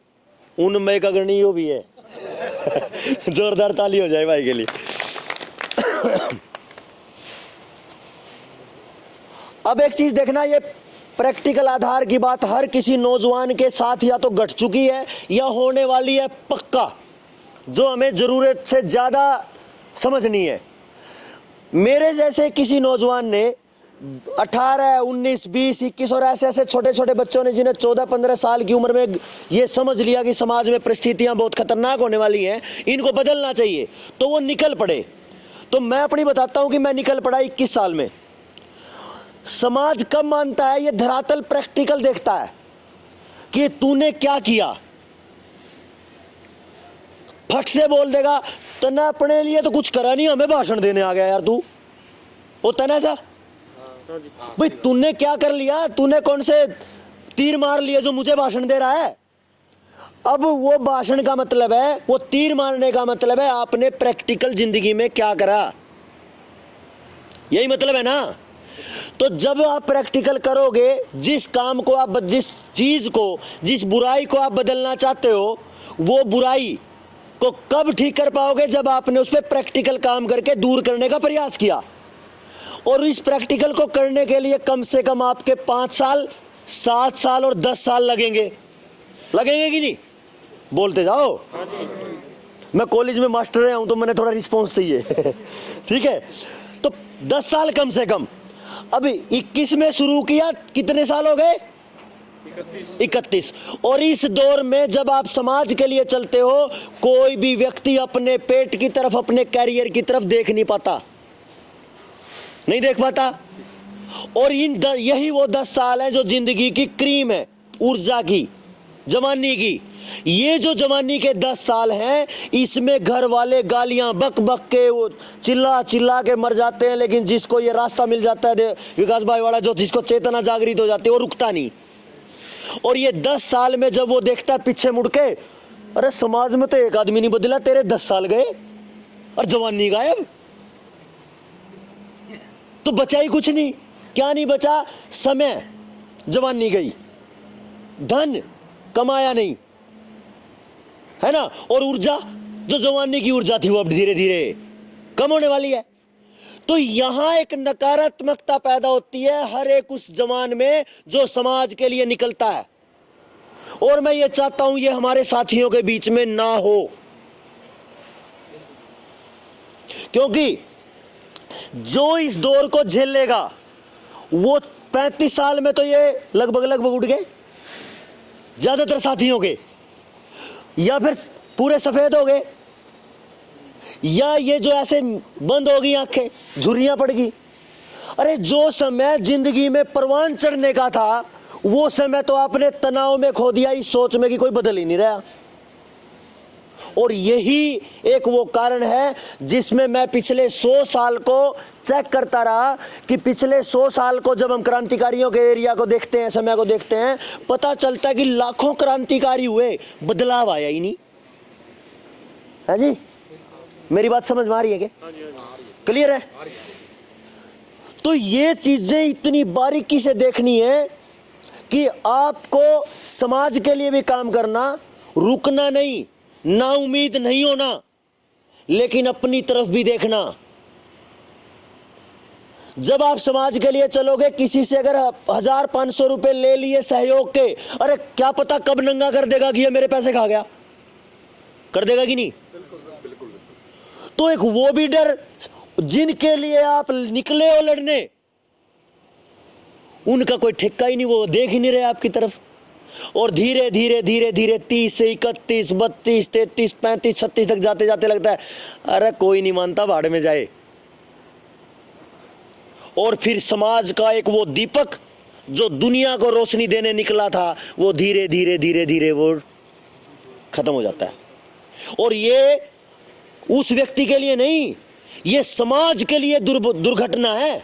उनमें का गणी वो भी है। जोरदार ताली हो जाए भाई के लिए। अब एक चीज देखना, ये प्रैक्टिकल आधार की बात हर किसी नौजवान के साथ या तो घट चुकी है या होने वाली है पक्का, जो हमें जरूरत से ज्यादा समझनी है। मेरे जैसे किसी नौजवान ने 18, 19, 20, 21 और ऐसे ऐसे छोटे छोटे बच्चों ने जिन्हें 14-15 साल की उम्र में ये समझ लिया कि समाज में परिस्थितियां बहुत खतरनाक होने वाली हैं, इनको बदलना चाहिए, तो वो निकल पड़े। तो मैं अपनी बताता हूं कि मैं निकल पड़ा 21 साल में। समाज कब मानता है, ये धरातल प्रैक्टिकल देखता है कि तूने क्या किया। फट से बोल देगा तना अपने लिए तो कुछ करा नहीं, हमें भाषण देने आ गया यार तू, वो तना सा भाई तूने क्या कर लिया, तूने कौन से तीर मार लिए जो मुझे भाषण दे रहा है। अब वो भाषण का मतलब है, वो तीर मारने का मतलब है आपने प्रैक्टिकल जिंदगी में क्या करा, यही मतलब है ना। तो जब आप प्रैक्टिकल करोगे, जिस काम को आप, जिस चीज को, जिस बुराई को आप बदलना चाहते हो, वो बुराई को कब ठीक कर पाओगे, जब आपने उस पर प्रैक्टिकल काम करके दूर करने का प्रयास किया। और इस प्रैक्टिकल को करने के लिए कम से कम आपके 5 साल, 7 साल और 10 साल लगेंगे, लगेंगे कि नहीं? बोलते जाओ। मैं कॉलेज में मास्टर रहा हूं तो मैंने थोड़ा रिस्पॉन्स चाहिए। ठीक है, तो 10 साल कम से कम। अभी 21 में शुरू किया, कितने साल हो गए? 31। और इस दौर में जब आप समाज के लिए चलते हो, कोई भी व्यक्ति अपने पेट की तरफ, अपने कैरियर की तरफ देख नहीं पाता, नहीं देख पाता। और यही वो 10 साल है जो जिंदगी की क्रीम है, ऊर्जा की, जवानी की। ये जो जवानी के 10 साल हैं, इसमें घर वाले गालियां बक बक के, वो चिल्ला चिल्ला के मर जाते हैं, लेकिन जिसको ये रास्ता मिल जाता है विकास भाई वाला, जो जिसको चेतना जागृत हो जाती है, वो रुकता नहीं। और ये 10 साल में जब वो देखता है पीछे मुड़ के, अरे समाज में तो एक आदमी नहीं बदला, तेरे 10 साल गए और जवानी गायब, तो बचा ही कुछ नहीं। क्या नहीं बचा? समय, जवानी गई, धन कमाया नहीं, है ना, और ऊर्जा, जो जवानी की ऊर्जा थी वो अब धीरे धीरे कम होने वाली है। तो यहां एक नकारात्मकता पैदा होती है हर एक उस जवान में जो समाज के लिए निकलता है। और मैं ये चाहता हूं ये हमारे साथियों के बीच में ना हो, क्योंकि जो इस दौर को झेल लेगा वो 35 साल में तो ये लगभग उठ गए ज्यादातर साथियों के, या फिर पूरे सफेद हो गए, या ये जो ऐसे बंद हो गई आंखें, झुर्रियां पड़ गई। अरे जो समय जिंदगी में परवान चढ़ने का था, वो समय तो आपने तनाव में खो दिया, इस सोच में कि कोई बदल ही नहीं रहा। और यही एक वो कारण है जिसमें मैं पिछले 100 साल को चेक करता रहा कि पिछले 100 साल को जब हम क्रांतिकारियों के एरिया को देखते हैं, समय को देखते हैं, पता चलता है कि लाखों क्रांतिकारी हुए, बदलाव आया ही नहीं है। जी मेरी बात समझ में आ रही है क्या? क्लियर है? तो ये चीजें इतनी बारीकी से देखनी है कि आपको समाज के लिए भी काम करना, रुकना नहीं, ना उम्मीद नहीं होना, लेकिन अपनी तरफ भी देखना। जब आप समाज के लिए चलोगे, किसी से अगर 1000-500 रुपए ले लिए सहयोग के, अरे क्या पता कब नंगा कर देगा कि ये मेरे पैसे खा गया, कर देगा कि नहीं? तो एक वो भी डर, जिनके लिए आप निकले हो लड़ने, उनका कोई ठिक्का ही नहीं, वो देख ही नहीं रहे आपकी तरफ। और धीरे धीरे धीरे धीरे 30 से 31, 32, 33, 35, 36 तक जाते जाते लगता है अरे कोई नहीं मानता, भाड़ में जाए। और फिर समाज का एक वो दीपक जो दुनिया को रोशनी देने निकला था, वो धीरे धीरे धीरे धीरे वो खत्म हो जाता है। और ये उस व्यक्ति के लिए नहीं, ये समाज के लिए दुर्घटना है।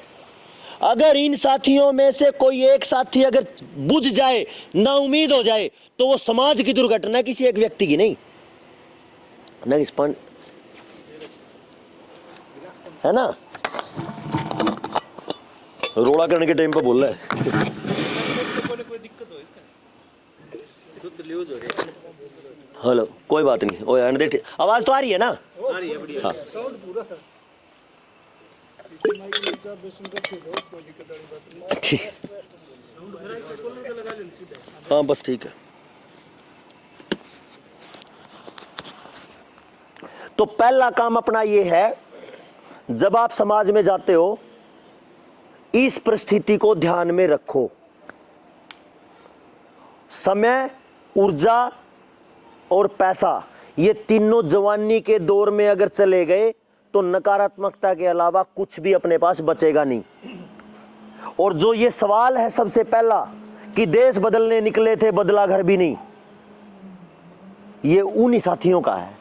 अगर इन साथियों में से कोई एक साथी अगर बुझ जाए, ना उम्मीद हो जाए, तो वो समाज की दुर्घटना है, किसी एक व्यक्ति की नहीं। है ना? रोड़ा करने के टाइम पे बोल रहा है। हेलो, कोई बात नहीं, ओ यार आवाज तो आ रही है ना? आ रही है, बढ़िया। हाँ। ठीक, हाँ बस ठीक है। तो पहला काम अपना ये है, जब आप समाज में जाते हो, इस परिस्थिति को ध्यान में रखो। समय, ऊर्जा और पैसा, ये तीनों जवानी के दौर में अगर चले गए तो नकारात्मकता के अलावा कुछ भी अपने पास बचेगा नहीं। और जो ये सवाल है सबसे पहला कि देश बदलने निकले थे, बदला घर भी नहीं, ये उन्हीं साथियों का है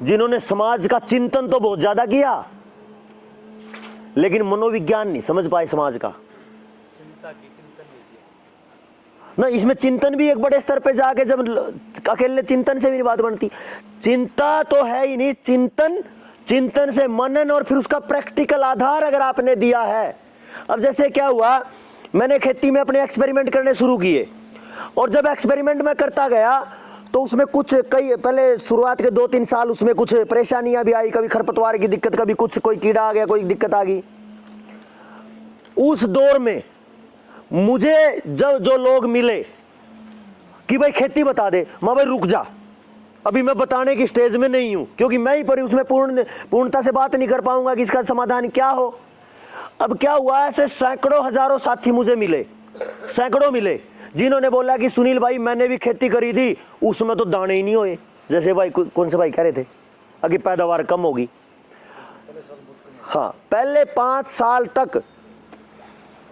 जिन्होंने समाज का चिंतन तो बहुत ज्यादा किया, लेकिन मनोविज्ञान नहीं समझ पाए समाज का ना। इसमें चिंतन भी एक बड़े स्तर पे जाके, जब अकेले चिंतन से भी नहीं बात बनती, चिंता तो है ही नहीं, चिंतन से मनन, और फिर उसका प्रैक्टिकल आधार अगर आपने दिया है। अब जैसे क्या हुआ, मैंने खेती में अपने एक्सपेरिमेंट करने शुरू किए, और जब एक्सपेरिमेंट में करता गया तो उसमें कई पहले शुरुआत के 2-3 साल उसमें कुछ परेशानियां भी आई, कभी खरपतवार की दिक्कत, कभी कुछ कोई कीड़ा आ गया, कोई दिक्कत आ गई। उस दौर में मुझे जब जो लोग मिले कि भाई खेती बता दे, मैं भाई रुक जा, अभी मैं बताने की स्टेज में नहीं हूं, क्योंकि मैं ही पर उसमें पूर्णता से बात नहीं कर पाऊंगा कि इसका समाधान क्या हो। अब क्या हुआ, ऐसे सैकड़ों हजारों साथी मुझे मिले, सैकड़ों मिले, जिन्होंने बोला कि सुनील भाई मैंने भी खेती करी थी, उसमें तो दाने ही नहीं हुए। जैसे भाई कौन से भाई कह रहे थे, अगर पैदावार कम होगी, हाँ, पहले 5 साल तक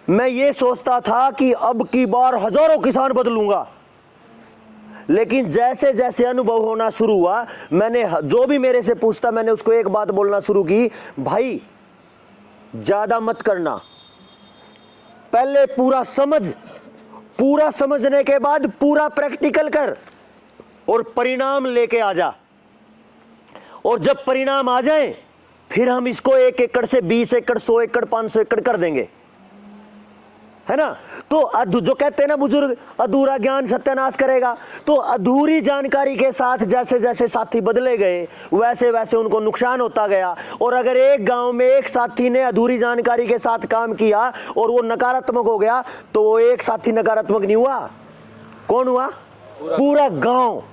मैं ये सोचता था कि अब की बार हजारों किसान बदलूंगा, लेकिन जैसे जैसे अनुभव होना शुरू हुआ, मैंने जो भी मेरे से पूछता मैंने उसको एक बात बोलना शुरू की, भाई ज्यादा मत करना, पहले पूरा समझने के बाद पूरा प्रैक्टिकल कर और परिणाम लेके आ जा, और जब परिणाम आ जाए फिर हम इसको 1 एकड़ से 20 एकड़ 100 एकड़ 500 एकड़ कर देंगे, है ना। तो जो कहते हैं ना बुजुर्ग, अधूरा ज्ञान सत्यानाश करेगा। तो अधूरी जानकारी के साथ जैसे जैसे साथी बदले गए वैसे वैसे उनको नुकसान होता गया। और अगर एक गांव में एक साथी ने अधूरी जानकारी के साथ काम किया और वो नकारात्मक हो गया, तो वो एक साथी नकारात्मक नहीं हुआ, कौन हुआ? पूरा गांव।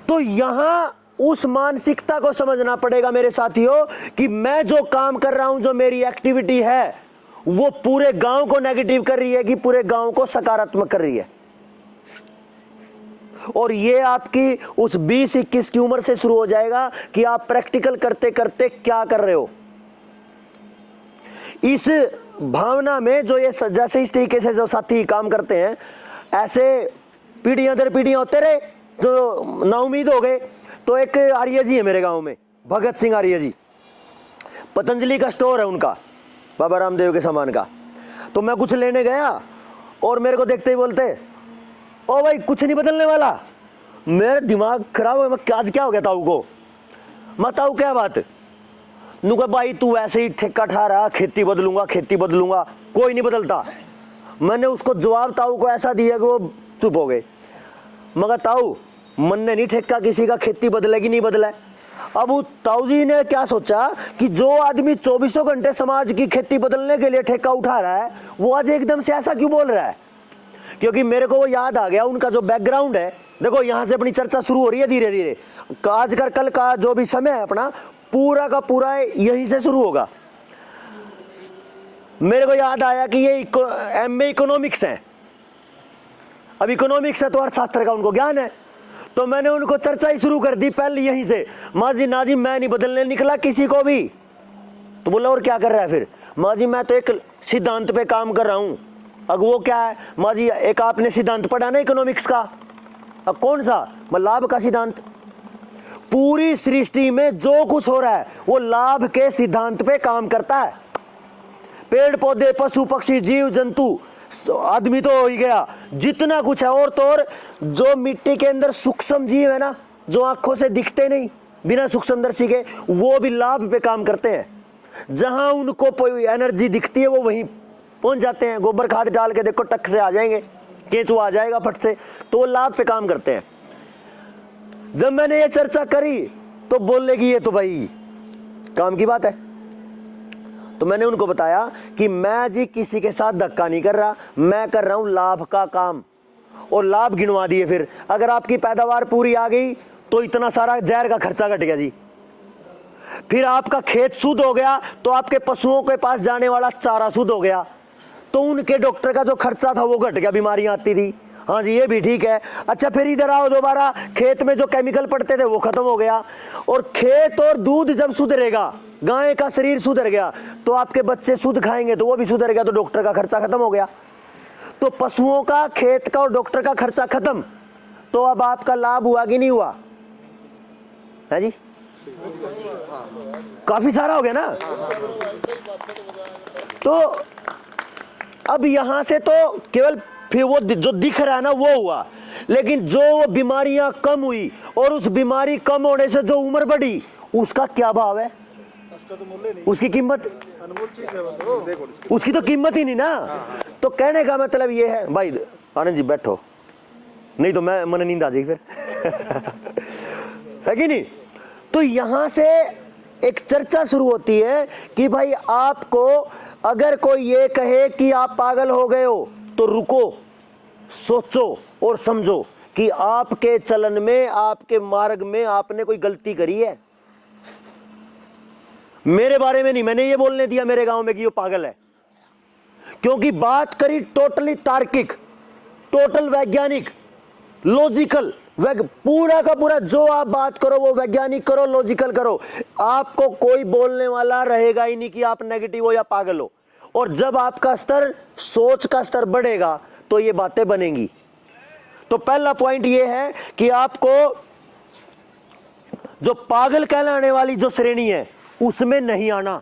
तो यहां उस मानसिकता को समझना पड़ेगा मेरे साथियों कि मैं जो काम कर रहा हूं, जो मेरी एक्टिविटी है, वो पूरे गांव को नेगेटिव कर रही है कि पूरे गांव को सकारात्मक कर रही है। और ये आपकी उस 20-21 की उम्र से शुरू हो जाएगा कि आप प्रैक्टिकल करते करते क्या कर रहे हो। इस भावना में जो ये जैसे इस तरीके से जो साथी काम करते हैं, ऐसे पीढ़ियां दर पीढ़ियां होते रहे जो नाउमीद हो गए। तो एक आर्य जी है मेरे गांव में, भगत सिंह आर्य जी, पतंजलि का स्टोर है उनका, बाबा रामदेव के सामान का। तो मैं कुछ लेने गया और मेरे को देखते ही बोलते, ओ भाई कुछ नहीं बदलने वाला। मेरा दिमाग खराब हो गया, आज क्या हो गया ताऊ को? मैं ताऊ क्या बात? नुका भाई तू ऐसे ही ठेका ठा रहा, खेती बदलूंगा, कोई नहीं बदलता। मैंने उसको जवाब ताऊ को ऐसा दिया कि वो चुप हो गए। मगर ताऊ मन ने नहीं ठेका किसी का, खेती बदलेगी नहीं बदला। अब ताऊ जी ने क्या सोचा कि जो आदमी 24 घंटे समाज की खेती बदलने के लिए ठेका उठा रहा है, वो आज एकदम से ऐसा क्यों बोल रहा है? क्योंकि मेरे को वो याद आ गया उनका जो बैकग्राउंड है। देखो यहां से अपनी चर्चा शुरू हो रही है धीरे धीरे, आज कर कल का जो भी समय है अपना पूरा का पूरा यहीं से शुरू होगा। मेरे को याद आया कि ये MA इकोनॉमिक्स है, अब इकोनॉमिक्स है तो अर्थशास्त्र का उनको ज्ञान है। तो मैंने उनको चर्चा ही शुरू कर दी पहले यहीं से, माँ जी ना जी मैं नहीं बदलने निकला किसी को भी। तो बोला और क्या कर रहा है फिर? माँ जी मैं तो एक सिद्धांत पे काम कर रहा हूँ। अब वो क्या है? माँ जी एक आपने सिद्धांत पढ़ा ना इकोनॉमिक्स का, अब कौन सा? लाभ का सिद्धांत। पूरी सृष्टि में जो कुछ हो रहा है वो लाभ के सिद्धांत पे काम करता है। पेड़ पौधे, पशु पक्षी, जीव जंतु, आदमी तो हो ही गया, जितना कुछ है। और तो और जो मिट्टी के अंदर सूक्ष्म जीव है ना, जो आंखों से दिखते नहीं बिना सूक्ष्मदर्शी के, वो भी लाभ पे काम करते हैं। जहां उनको एनर्जी दिखती है वो वहीं पहुंच जाते हैं। गोबर खाद डाल के देखो टक से आ जाएंगे, केंचुआ आ जाएगा फट से, तो वो लाभ पे काम करते हैं। जब मैंने ये चर्चा करी तो बोलेगी ये तो भाई काम की बात है। तो मैंने उनको बताया कि मैं जी किसी के साथ धक्का नहीं कर रहा, मैं कर रहा हूं लाभ का काम। और लाभ गिनवा दिए। फिर अगर आपकी पैदावार पूरी आ गई तो इतना सारा जहर का खर्चा घट गया जी। फिर आपका खेत शुद्ध हो गया तो आपके पशुओं के पास जाने वाला चारा शुद्ध हो गया, तो उनके डॉक्टर का जो खर्चा था वो घट गया, बीमारियां आती थी। हाँ जी ये भी ठीक है। अच्छा फिर इधर आओ दोबारा, खेत में जो केमिकल पड़ते थे वो खत्म हो गया। और खेत और दूध जब सुधरेगा, गाय का शरीर सुधर गया, तो आपके बच्चे शुद्ध खाएंगे तो वो भी सुधर गया, तो डॉक्टर का खर्चा खत्म हो गया। तो पशुओं का, खेत का और डॉक्टर का खर्चा खत्म। तो अब आपका लाभ हुआ कि नहीं हुआ? है जी, काफी सारा हो गया ना। तो अब यहां से तो केवल फिर वो जो दिख रहा है ना वो हुआ, लेकिन जो बीमारियां कम हुई और उस बीमारी कम होने से जो उम्र बढ़ी, उसका क्या भाव है? उसका तो मूल्य नहीं, उसकी कीमत, अनमोल चीज है वो, उसकी तो कीमत ही नहीं ना। तो कहने का मतलब ये है, भाई आनंद जी बैठो, नहीं तो मैं मन नींद आ जाएगी फिर है कि नहीं। तो यहां से एक चर्चा शुरू होती है कि भाई आपको अगर कोई ये कहे कि आप पागल हो गए हो, तो रुको, सोचो और समझो कि आपके चलन में, आपके मार्ग में आपने कोई गलती करी है। मेरे बारे में नहीं, मैंने ये बोलने दिया मेरे गांव में कि ये पागल है, क्योंकि बात करी टोटली तार्किक, टोटल वैज्ञानिक, लॉजिकल, पूरा का पूरा जो आप बात करो वो वैज्ञानिक करो, लॉजिकल करो, आपको कोई बोलने वाला रहेगा ही नहीं कि आप नेगेटिव हो या पागल हो। और जब आपका स्तर, सोच का स्तर बढ़ेगा तो ये बातें बनेंगी। तो पहला पॉइंट ये है कि आपको जो पागल कहलाने वाली जो श्रेणी है उसमें नहीं आना।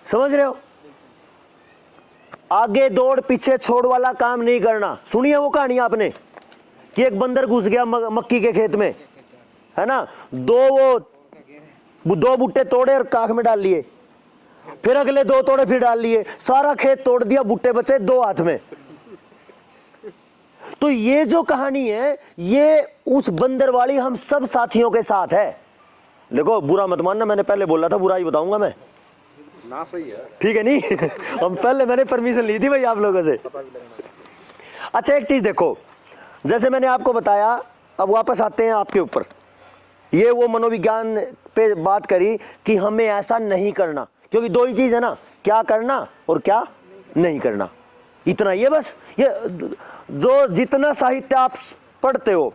समझ रहे हो? आगे दौड़ पीछे छोड़ वाला काम नहीं करना। सुनिए वो कहानी आपने कि एक बंदर घुस गया मक्की के खेत में, है ना, दो बूटे तोड़े और काख में डाल लिए, फिर अगले 2 तोड़े फिर डाल लिए, सारा खेत तोड़ दिया, बूटे बचे 2 हाथ में। तो ये जो कहानी है ये उस बंदर वाली हम सब साथियों के साथ है। देखो बुरा मत मानना, मैंने पहले बोला था बुरा ही बताऊंगा मैं ना, सही है, ठीक है नहीं हम पहले मैंने परमिशन ली थी भाई आप लोगों से। अच्छा एक चीज देखो, जैसे मैंने आपको बताया, अब वापस आते हैं आपके ऊपर, ये वो मनोविज्ञान पे बात करी कि हमें ऐसा नहीं करना, क्योंकि 2 ही चीज है ना, क्या करना और क्या नहीं करना, इतना ये बस। ये जो जितना साहित्य आप पढ़ते हो,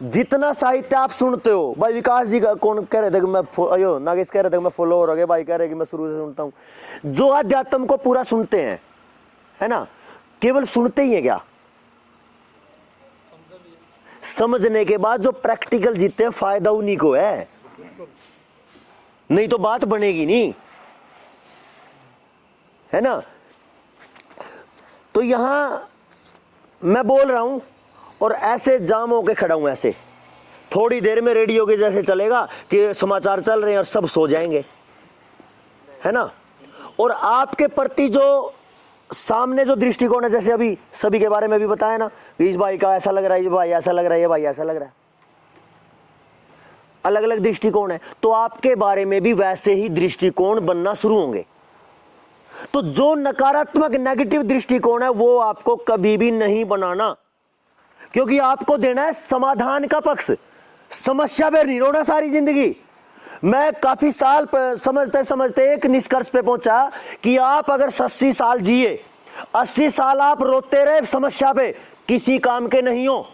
जितना साहित्य आप सुनते हो, भाई विकास जी का कौन कह रहे थे कि मैं अयो नागेश कह रहे थे कि मैं फॉलोअर हो गया, भाई कह रहे कि मैं शुरू से सुनता हूँ। जो अध्यात्म को पूरा सुनते हैं, है ना, केवल सुनते ही है क्या, समझने के बाद जो प्रैक्टिकल जीते हैं फायदा उन्हीं को है, नहीं तो बात बनेगी नहीं, है ना। तो यहां मैं बोल रहा हूं और ऐसे जाम होके खड़ा हूं, ऐसे थोड़ी देर में रेडियो के जैसे चलेगा कि समाचार चल रहे हैं और सब सो जाएंगे, है ना। और आपके प्रति जो सामने जो दृष्टिकोण है, जैसे अभी सभी के बारे में भी बताया ना, इस भाई का ऐसा लग रहा है, ये भाई ऐसा लग रहा है, ये भाई ऐसा लग रहा है, अलग अलग दृष्टिकोण है, तो आपके बारे में भी वैसे ही दृष्टिकोण बनना शुरू होंगे। तो जो नकारात्मक नेगेटिव दृष्टिकोण है वो आपको कभी भी नहीं बनाना, क्योंकि आपको देना है समाधान का पक्ष, समस्या पे नहीं रोना सारी जिंदगी। मैं काफी साल समझते समझते एक निष्कर्ष पे पहुंचा कि आप अगर 80 साल जिए, 80 साल आप रोते रहे समस्या पे, किसी काम के नहीं हो।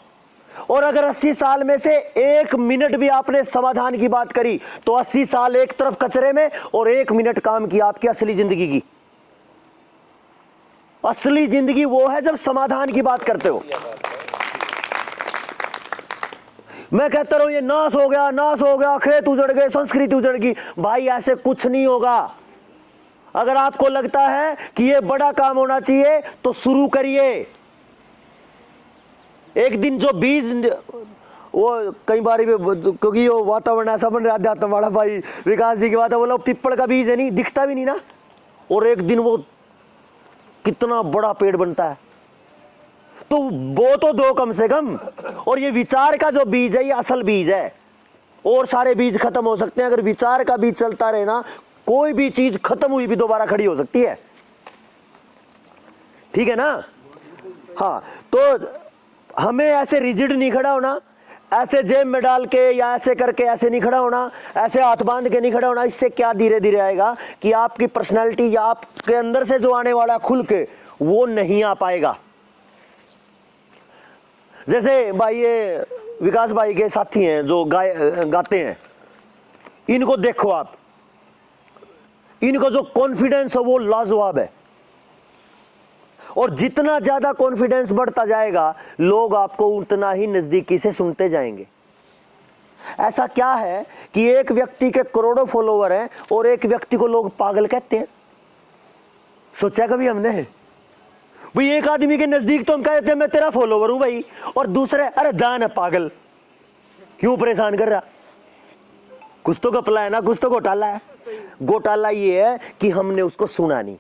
और अगर 80 साल में से 1 मिनट भी आपने समाधान की बात करी तो 80 साल एक तरफ कचरे में और 1 मिनट काम की आपकी असली जिंदगी की। असली जिंदगी वो है जब समाधान की बात करते हो। मैं कहता रहूं ये नाश हो गया, खेत उजड़ गए, संस्कृति उजड़ गई, भाई ऐसे कुछ नहीं होगा। अगर आपको लगता है कि ये बड़ा काम होना चाहिए तो शुरू करिए। एक दिन जो बीज, वो कई बार क्योंकि वो वातावरण ऐसा बन रहा है अध्यात्म वाला, भाई विकास जी की बात है, बोला पिप्पल का बीज है, नहीं दिखता भी नहीं ना, और एक दिन वो कितना बड़ा पेड़ बनता है। तो वो तो 2 कम से कम। और ये विचार का जो बीज है ये असल बीज है, और सारे बीज खत्म हो सकते हैं। अगर विचार का बीज चलता रहे ना, कोई भी चीज खत्म हुई भी दोबारा खड़ी हो सकती है, ठीक है ना। हाँ, तो हमें ऐसे रिजिड नहीं खड़ा होना, ऐसे जेब में डाल के या ऐसे करके ऐसे नहीं खड़ा होना, ऐसे हाथ बांध के नहीं खड़ा होना। इससे क्या धीरे धीरे आएगा कि आपकी पर्सनैलिटी या आपके अंदर से जो आने वाला खुल के वो नहीं आ पाएगा। जैसे भाई ये विकास भाई के साथी हैं जो गाते हैं, इनको देखो आप, इनको जो कॉन्फिडेंस है वो लाजवाब है। और जितना ज्यादा कॉन्फिडेंस बढ़ता जाएगा लोग आपको उतना ही नजदीकी से सुनते जाएंगे। ऐसा क्या है कि एक व्यक्ति के करोड़ों फॉलोवर हैं और एक व्यक्ति को लोग पागल कहते हैं? सोचा कभी हमने? भाई एक आदमी के नजदीक तो हम कहते हैं मैं तेरा फॉलोवर हूं भाई, और दूसरे अरे जान है पागल, क्यों परेशान कर रहा? कुछ तो घपला है ना, कुछ तो घोटाला है। घोटाला ये है कि हमने उसको सुना नहीं।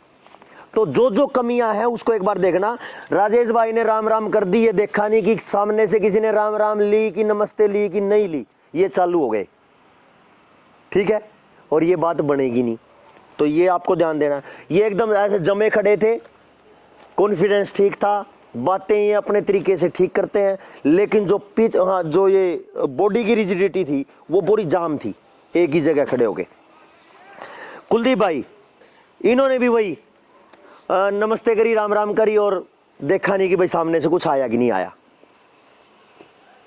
तो जो जो कमियां हैं उसको एक बार देखना। राजेश भाई ने राम राम कर दी, ये देखा नहीं कि सामने से किसी ने राम राम ली कि नमस्ते ली कि नहीं ली, ये चालू हो गए, ठीक है। और ये बात बनेगी नहीं, तो ये आपको ध्यान देना। ये एकदम ऐसे जमे खड़े थे, कॉन्फिडेंस ठीक था, बातें ये अपने तरीके से ठीक करते हैं, लेकिन जो हाँ जो ये बॉडी की रिजिडिटी थी वो पूरी जाम थी, एक ही जगह खड़े हो गए। कुलदीप भाई, इन्होंने भी वही नमस्ते करी, राम राम करी, और देखा नहीं कि भाई सामने से कुछ आया कि नहीं आया।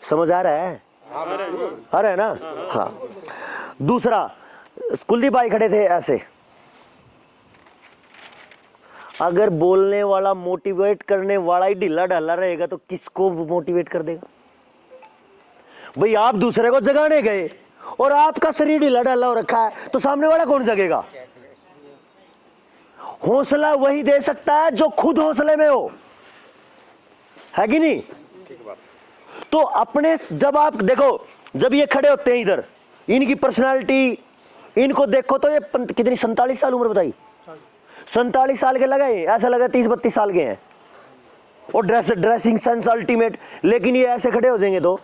समझ आ रहा है? आ रहा है ना? हाँ। दूसरा, कुलदीप भाई खड़े थे ऐसे, अगर बोलने वाला मोटिवेट करने वाला ही ढीला ढाला रहेगा तो किसको मोटिवेट कर देगा? भाई आप दूसरे को जगाने गए और आपका शरीर ढीला ढाला हो रखा है तो सामने वाला कौन जगेगा? हौसला वही दे सकता है जो खुद हौसले में हो, है कि नहीं? तो अपने, जब आप देखो, जब ये खड़े होते हैं इधर, इनकी पर्सनालिटी, इनको देखो तो ये कितनी 47 साल उम्र बताई, 47 साल के लगे, ऐसा लगा 30-32 साल के हैं, और ड्रेसिंग सेंस अल्टीमेट। लेकिन ये ऐसे खड़े हो जाएंगे तो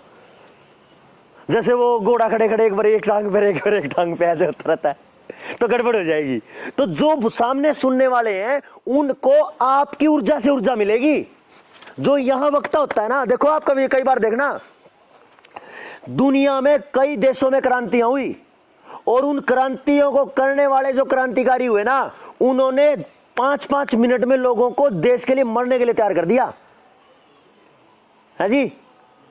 जैसे वो घोड़ा खड़े खड़े एक बार एक टांग पे एक बार एक टांग पे ऐसे होता रहता है, तो गड़बड़ हो जाएगी। तो जो सामने सुनने वाले हैं उनको आपकी ऊर्जा से ऊर्जा मिलेगी। जो यहां वक्ता होता है ना, देखो आप कई बार देखना, दुनिया में कई देशों में क्रांतियां हुई और उन क्रांतियों को करने वाले जो क्रांतिकारी हुए ना, उन्होंने 5-5 मिनट में लोगों को देश के लिए मरने के लिए तैयार कर दिया है जी।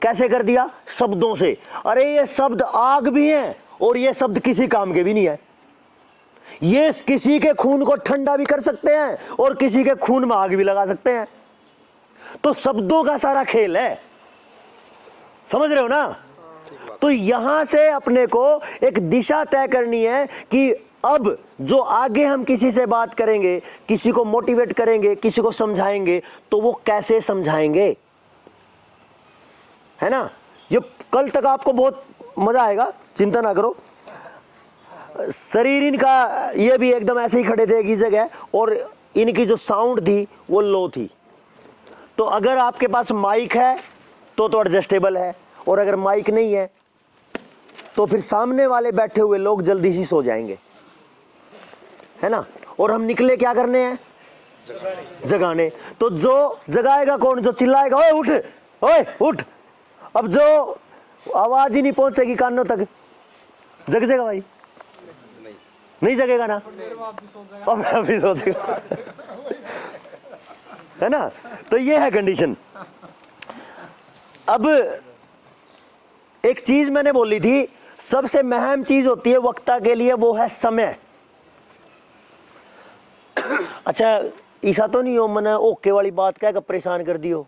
कैसे कर दिया? शब्दों से। अरे ये शब्द आग भी हैं और ये शब्द किसी काम के भी नहीं है। ये किसी के खून को ठंडा भी कर सकते हैं और किसी के खून में आग भी लगा सकते हैं। तो शब्दों का सारा खेल है, समझ रहे हो ना? तो यहां से अपने को एक दिशा तय करनी है कि अब जो आगे हम किसी से बात करेंगे, किसी को मोटिवेट करेंगे, किसी को समझाएंगे, तो वो कैसे समझाएंगे, है ना? ये कल तक आपको बहुत मजा आएगा, चिंता ना करो। शरीर इनका ये भी एकदम ऐसे ही खड़े थे एक ही जगह, और इनकी जो साउंड थी वो लो थी। तो अगर आपके पास माइक है तो एडजस्टेबल है, और अगर माइक नहीं है तो फिर सामने वाले बैठे हुए लोग जल्दी से सो जाएंगे, है ना? और हम निकले क्या करने हैं? जगाने। तो जो जगाएगा कौन? जो चिल्लाएगा ओए उठ, ओए उठ। अब जो आवाज ही नहीं पहुंचेगी कानों तक, जग जाएगा भाई? नहीं जगेगा ना, अब भी सो जाएगा, है ना? तो ये है कंडीशन। अब एक चीज मैंने बोली थी, सबसे महम चीज होती है वक्ता के लिए, वो है समय। अच्छा, ऐसा तो नहीं हो मैंने ओके वाली बात कह कर परेशान कर दी हो,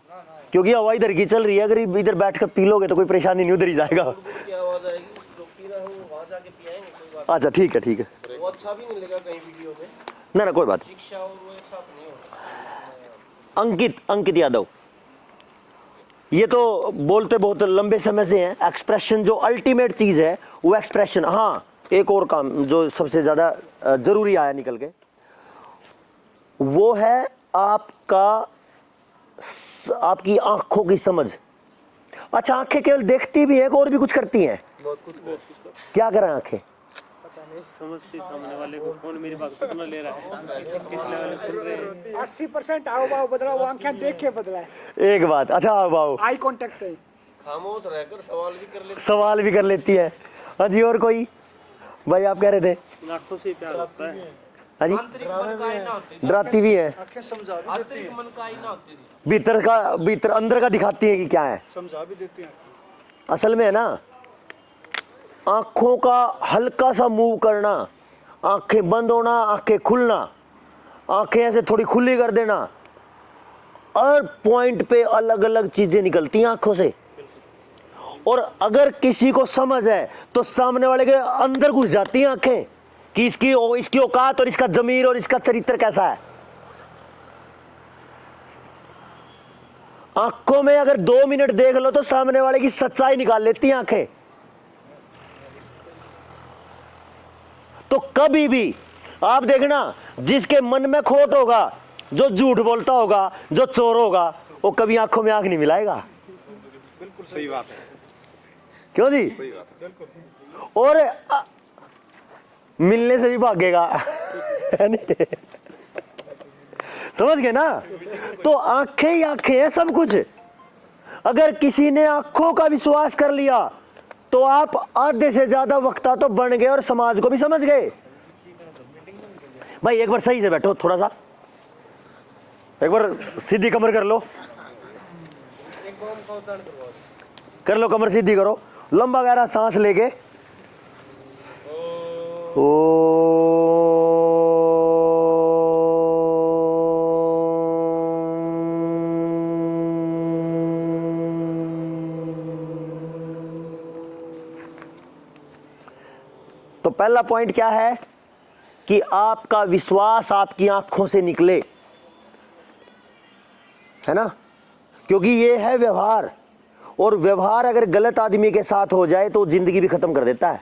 क्योंकि हवा इधर की चल रही है, अगर इधर बैठ कर पी लोगे तो कोई परेशानी नहीं, उधर ही जाएगा। अच्छा ठीक है, ठीक है, अच्छा भी नहीं लगा कहीं वीडियो में। ना कोई बात। अंकित यादव, ये तो बोलते बहुत लंबे समय से हैं। एक्सप्रेशन जो अल्टीमेट चीज है वो एक्सप्रेशन। हाँ, एक और काम जो सबसे ज्यादा जरूरी आया निकल के, वो है आपकी आंखों की समझ। अच्छा, आंखें केवल देखती भी है और भी कुछ करती हैं? बहुत कुछ। क्या करें आंखें? समझती सामने वाले को, कौन मेरी बात कितना ले रहा है, किस लेवल सुन रहे हैं। 80% आओ बाओ बदला, वो आंखें देख के बदला है। एक बात, अच्छा आओ बाओ, आई कांटेक्ट है, खामोश रहकर सवाल भी कर लेती है। हाँ जी, और कोई भाई आप कह रहे थे? आंखों से प्यार होता है। हाँ जी, डराती भी है, भीतर अंदर का दिखाती है कि क्या है, समझा भी देती हैं। असल में है ना, आंखों का हल्का सा मूव करना, आंखें बंद होना, आंखें खुलना, आंखें ऐसे थोड़ी खुली कर देना, और पॉइंट पे अलग अलग चीजें निकलती हैं आंखों से। और अगर किसी को समझ है तो सामने वाले के अंदर घुस जाती हैं आंखें कि इसकी औकात और इसका जमीर और इसका चरित्र कैसा है। आंखों में अगर 2 मिनट देख लो तो सामने वाले की सच्चाई निकाल लेती हैं आंखें। तो कभी भी आप देखना, जिसके मन में खोट होगा, जो झूठ बोलता होगा, जो चोर होगा, वो कभी आंखों में आंख नहीं मिलाएगा। बिल्कुल सही बात है। क्यों जी? सही बात है। और मिलने से भी भागेगा, है नहीं? समझ गए ना? तो आंखें ही आंखें हैं सब कुछ। अगर किसी ने आंखों का विश्वास कर लिया तो आप आधे से ज्यादा वक्ता तो बन गए और समाज को भी समझ गए। भाई एक बार सही से बैठो, थोड़ा सा एक बार सीधी कमर कर लो। कर लो, कमर सीधी करो, लंबा गहरा सांस लेके तो पहला पॉइंट क्या है कि आपका विश्वास आपकी आंखों से निकले, है ना, क्योंकि ये है व्यवहार, और व्यवहार अगर गलत आदमी के साथ हो जाए तो जिंदगी भी खत्म कर देता है।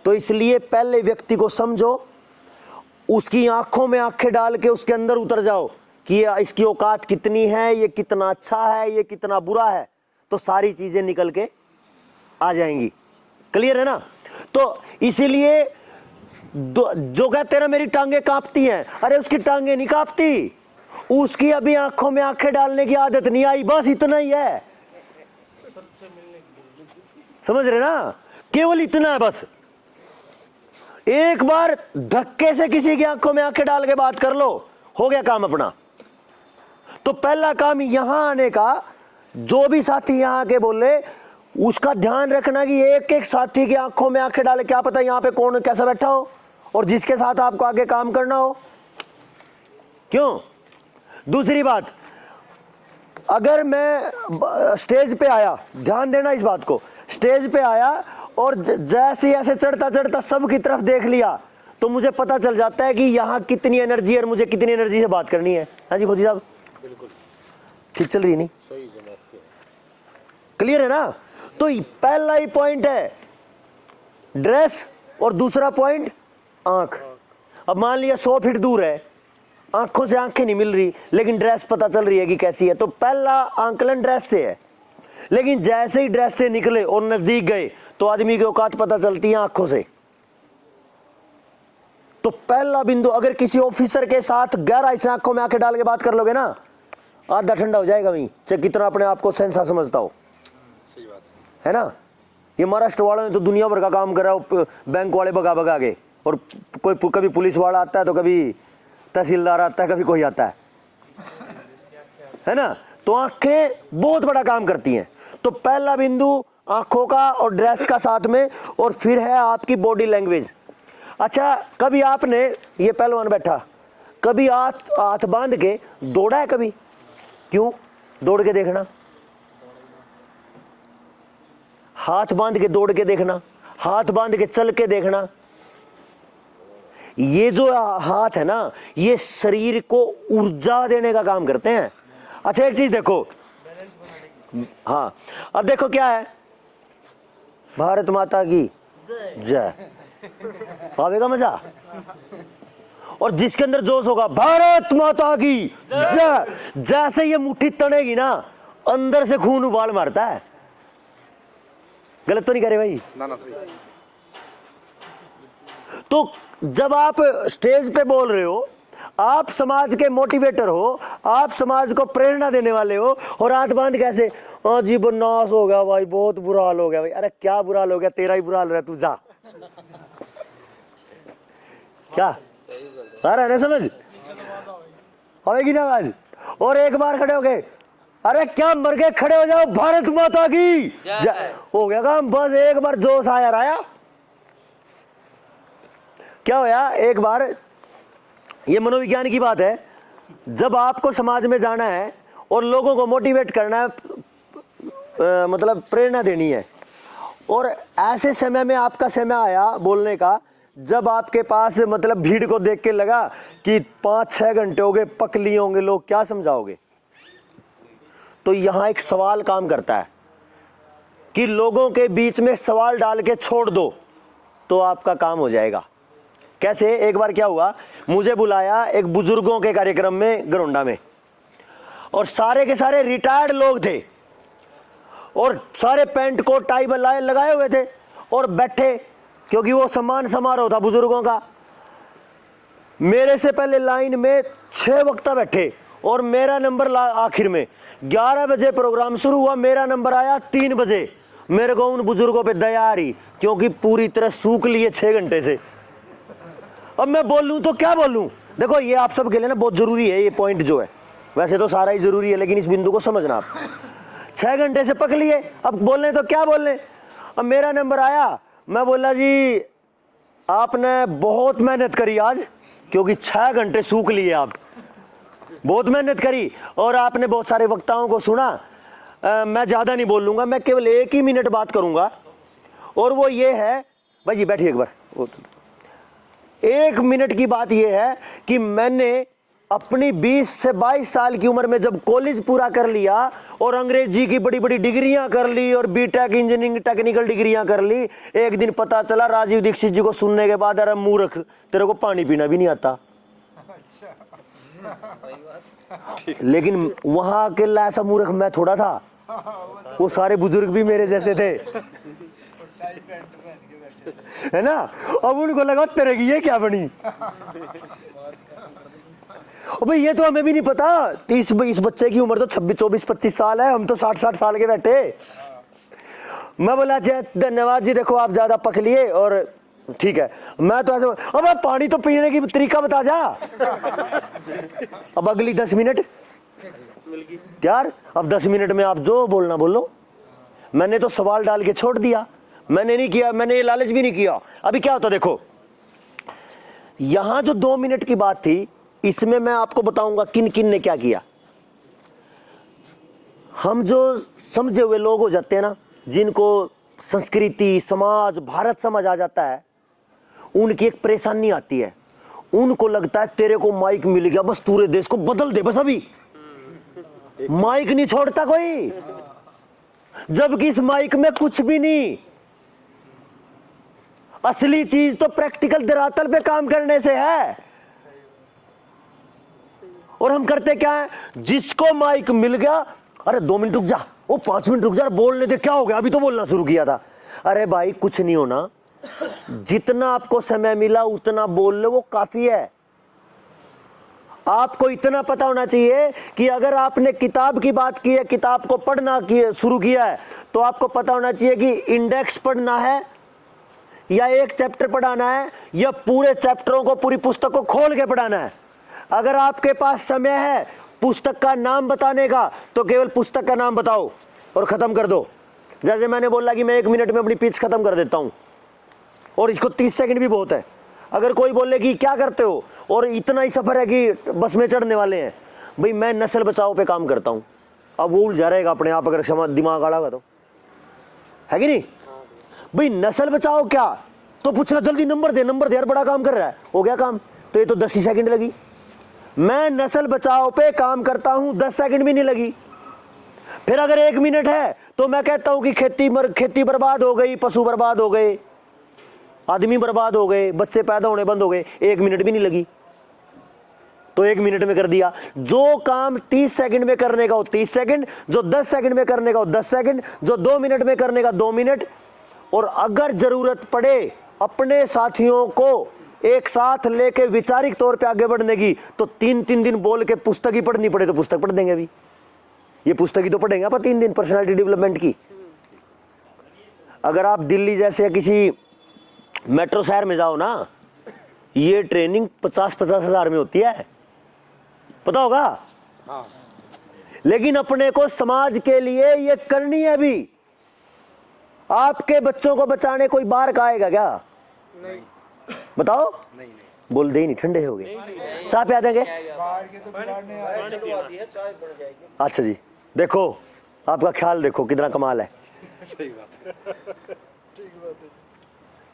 तो इसलिए पहले व्यक्ति को समझो, उसकी आंखों में आंखें डाल के उसके अंदर उतर जाओ कि ये इसकी औकात कितनी है, ये कितना अच्छा है, ये कितना बुरा है, तो सारी चीजें निकल के आ जाएंगी। क्लियर है ना? तो इसीलिए जो कहते हैं ना मेरी टांगे कांपती हैं, अरे उसकी टांगे नहीं कांपती, उसकी अभी आंखों में आंखें डालने की आदत नहीं आई, बस इतना ही है। समझ रहे ना? केवल इतना है बस। एक बार धक्के से किसी की आंखों में आंखें डाल के बात कर लो, हो गया काम अपना। तो पहला काम यहां आने का, जो भी साथी यहां आके बोले उसका ध्यान रखना कि एक एक साथी की आंखों में आंखें डाले, क्या पता यहां पे कौन कैसा बैठा हो और जिसके साथ आपको आगे काम करना हो। क्यों? दूसरी बात, अगर मैं स्टेज पे आया, ध्यान देना इस बात को, स्टेज पे आया और जैसे ऐसे चढ़ता चढ़ता सब की तरफ देख लिया तो मुझे पता चल जाता है कि यहाँ कितनी एनर्जी और मुझे कितनी एनर्जी से बात करनी है। हाँ जी फौजी साहब, बिल्कुल ठीक चल रही नहीं? क्लियर है ना? तो पहला ही पॉइंट है ड्रेस और दूसरा पॉइंट आंख। अब मान लिया 100 फीट दूर है, आंखों से आंखें नहीं मिल रही, लेकिन ड्रेस पता चल रही है कि कैसी है, तो पहला आंकलन ड्रेस से है। लेकिन जैसे ही ड्रेस से निकले और नजदीक गए तो आदमी की औकात पता चलती है आंखों से। तो पहला बिंदु, अगर किसी ऑफिसर के साथ गहराई से आंखों में आंखें डाल के बात कर लोगे ना, आधा ठंडा हो जाएगा वहीं, चाहे कितना अपने आप को सेंसा समझता हो। सही बात है ना? ये महाराष्ट्र वालों ने तो दुनिया भर का काम करा, बैंक वाले भगा भगा के, और कोई कभी पुलिस वाला आता है तो कभी तहसीलदार आता है, कभी कोई आता है ना? तो आंखें बहुत बड़ा काम करती हैं। तो पहला बिंदु आंखों का और ड्रेस का साथ में, और फिर है आपकी बॉडी लैंग्वेज। अच्छा, कभी आपने, ये पहलवान बैठा, कभी हाथ बांध के दौड़ा है कभी? क्यों? दौड़ के देखना, हाथ बांध के दौड़ के देखना, हाथ बांध के चल के देखना। ये जो हाथ है ना, ये शरीर को ऊर्जा देने का काम करते हैं। अच्छा एक चीज देखो, हाँ अब देखो क्या है, भारत माता की जय, आवेगा मजा। और जिसके अंदर जोश होगा भारत माता की जय, जैसे ये मुट्ठी तनेगी ना, अंदर से खून उबाल मारता है। गलत तो नहीं करे भाई? ना ना सही। तो जब आप स्टेज पे बोल रहे हो, आप समाज के मोटिवेटर हो, आप समाज को प्रेरणा देने वाले हो, और हाथ बांध कैसे, हाँ जी नाश हो गया भाई, बहुत बुरा हाल हो गया भाई। अरे क्या बुरा हाल हो गया? तेरा ही बुरा हाल हो रहा है, तू जा। क्या आ रहा है ना समझ? आएगी ना आवाज? और एक बार खड़े हो गए, अरे क्या मर गए, खड़े हो जाओ, भारत माता की जय, हो गया काम। बस एक बार जोश आया राया। क्या होया? एक बार, ये मनोविज्ञान की बात है, जब आपको समाज में जाना है और लोगों को मोटिवेट करना है, मतलब प्रेरणा देनी है, और ऐसे समय में आपका समय आया बोलने का, जब आपके पास मतलब भीड़ को देख के लगा कि 5-6 घंटे हो गए, पक लिए होंगे लोग, क्या समझाओगे? तो यहां एक सवाल काम करता है कि लोगों के बीच में सवाल डाल के छोड़ दो तो आपका काम हो जाएगा। कैसे? एक बार क्या हुआ, मुझे बुलाया एक बुजुर्गों के कार्यक्रम में गरोंडा में, और सारे के सारे रिटायर्ड लोग थे, और सारे पैंट कोट टाई लगाए हुए थे और बैठे, क्योंकि वो सम्मान समारोह था बुजुर्गों का। मेरे से पहले लाइन में 6 वक्ता बैठे और मेरा नंबर आखिर में। 11 बजे प्रोग्राम शुरू हुआ, मेरा नंबर आया 3 बजे। मेरे को उन बुजुर्गों पे दया आ रही, क्योंकि पूरी तरह सूख लिए 6 घंटे से। अब मैं बोलूं तो क्या बोलूं? देखो ये आप सबके लिए ना बहुत जरूरी है, ये पॉइंट जो है, वैसे तो सारा ही जरूरी है, लेकिन इस बिंदु को समझना आप। 6 घंटे से पक लिए, अब बोलने तो क्या बोलने। अब मेरा नंबर आया, मैं बोला जी आपने बहुत मेहनत करी आज, क्योंकि 6 घंटे सूख लिए आप, बहुत मेहनत करी और आपने बहुत सारे वक्ताओं को सुना। मैं ज़्यादा नहीं बोल लूँगा, मैं केवल 1 ही मिनट बात करूँगा और वो ये है, भाई जी बैठिए एक बार। 1 मिनट की बात ये है कि मैंने अपनी 20 से 22 साल की उम्र में जब कॉलेज पूरा कर लिया और अंग्रेजी की बड़ी बड़ी डिग्रियां कर ली और बीटेक इंजीनियरिंग टेक्निकल डिग्रियां कर ली, एक दिन पता चला राजीव दीक्षित जी को सुनने के बाद, अरे मूर्ख तेरे को पानी पीना भी नहीं आता। लेकिन वहां अकेला ऐसा मूर्ख मैं थोड़ा था, वो सारे बुजुर्ग भी मेरे जैसे थे, है ना। अब उनको लगा तेरे की ये क्या बनी। भाई ये तो हमें भी नहीं पता, इस बच्चे की उम्र तो 26, 24, 25 साल है, हम तो 60 साल के बैठे। मैं बोला जय धन्यवाद जी, देखो आप ज्यादा पक लिए और ठीक है। मैं तो ऐसे, अब पानी तो पीने की तरीका बता जा। अब अगली 10 मिनट यार, अब 10 मिनट में आप जो बोलना बोलो। मैंने तो सवाल डाल के छोड़ दिया, मैंने नहीं किया, मैंने ये लालच भी नहीं किया। अभी क्या होता देखो, यहां जो 2 मिनट की बात थी, इसमें मैं आपको बताऊंगा किन किन ने क्या किया। हम जो समझे हुए लोग हो जाते हैं ना, जिनको संस्कृति समाज भारत समझ आ जाता है, उनकी एक परेशानी आती है। उनको लगता है तेरे को माइक मिल गया, बस पूरे देश को बदल दे, बस अभी माइक नहीं छोड़ता कोई, जबकि इस माइक में कुछ भी नहीं। असली चीज तो प्रैक्टिकल धरातल पे काम करने से है। और हम करते क्या है, जिसको माइक मिल गया, अरे 2 मिनट रुक जा, वो 5 मिनट रुक जा, बोलने दे, क्या हो गया, अभी तो बोलना शुरू किया था। अरे भाई कुछ नहीं होना, जितना आपको समय मिला उतना बोल लो, वो काफी है। आपको इतना पता होना चाहिए कि अगर आपने किताब की बात की है, किताब को पढ़ना शुरू किया है, तो आपको पता होना चाहिए कि इंडेक्स पढ़ना है या एक चैप्टर पढ़ाना है या पूरे चैप्टरों को, पूरी पुस्तक को खोल के पढ़ाना है। अगर आपके पास समय है पुस्तक का नाम बताने का, तो केवल पुस्तक का नाम बताओ और खत्म कर दो। जैसे मैंने बोला कि मैं 1 मिनट में अपनी पिच खत्म कर देता हूं, और इसको 30 सेकंड भी बहुत है। अगर कोई बोले कि क्या करते हो और इतना ही सफर है कि बस में चढ़ने वाले हैं, भाई मैं नस्ल बचाओ पे काम करता हूं। अब वो उलझा रहेगा अपने आप, अगर दिमाग आड़ा हुआ तो, है कि नहीं। भाई नस्ल बचाओ क्या, तो पूछना जल्दी नंबर दे, नंबर दे यार, बड़ा काम कर रहा है, हो गया काम, तो ये तो 10 ही सेकंड लगी। मैं नस्ल बचाओ पे काम करता हूं, 10 सेकंड भी नहीं लगी। फिर अगर 1 मिनट है तो मैं कहता हूं कि खेती बर्बाद हो गई, पशु बर्बाद हो गए, आदमी बर्बाद हो गए, बच्चे पैदा होने बंद हो गए, 1 मिनट भी नहीं लगी, तो 1 मिनट में कर दिया। जो काम 30 सेकंड में करने का हो 30 सेकंड, जो 10 सेकंड में करने का हो 10 सेकंड, जो 2 मिनट में करने का 2 मिनट। और अगर जरूरत पड़े अपने साथियों को एक साथ लेके वैचारिक तौर पे आगे बढ़ने की, तो 3-3 दिन बोल के पुस्तक ही पढ़नी पड़े तो पुस्तक पढ़ देंगे। अभी ये पुस्तक ही तो पढ़ेंगे आप 3 दिन, पर्सनालिटी डेवलपमेंट की। अगर आप दिल्ली जैसे किसी मेट्रो शहर में जाओ ना, ये ट्रेनिंग 50-50 हजार में होती है, पता होगा। लेकिन अपने को समाज के लिए ये करनी है। अभी आपके बच्चों को बचाने कोई बाहर का आएगा क्या? नहीं। बताओ, नहीं। बोल दे ही नहीं, ठंडे हो गए, चाय पिला देंगे। अच्छा जी, देखो आपका ख्याल देखो कितना कमाल है।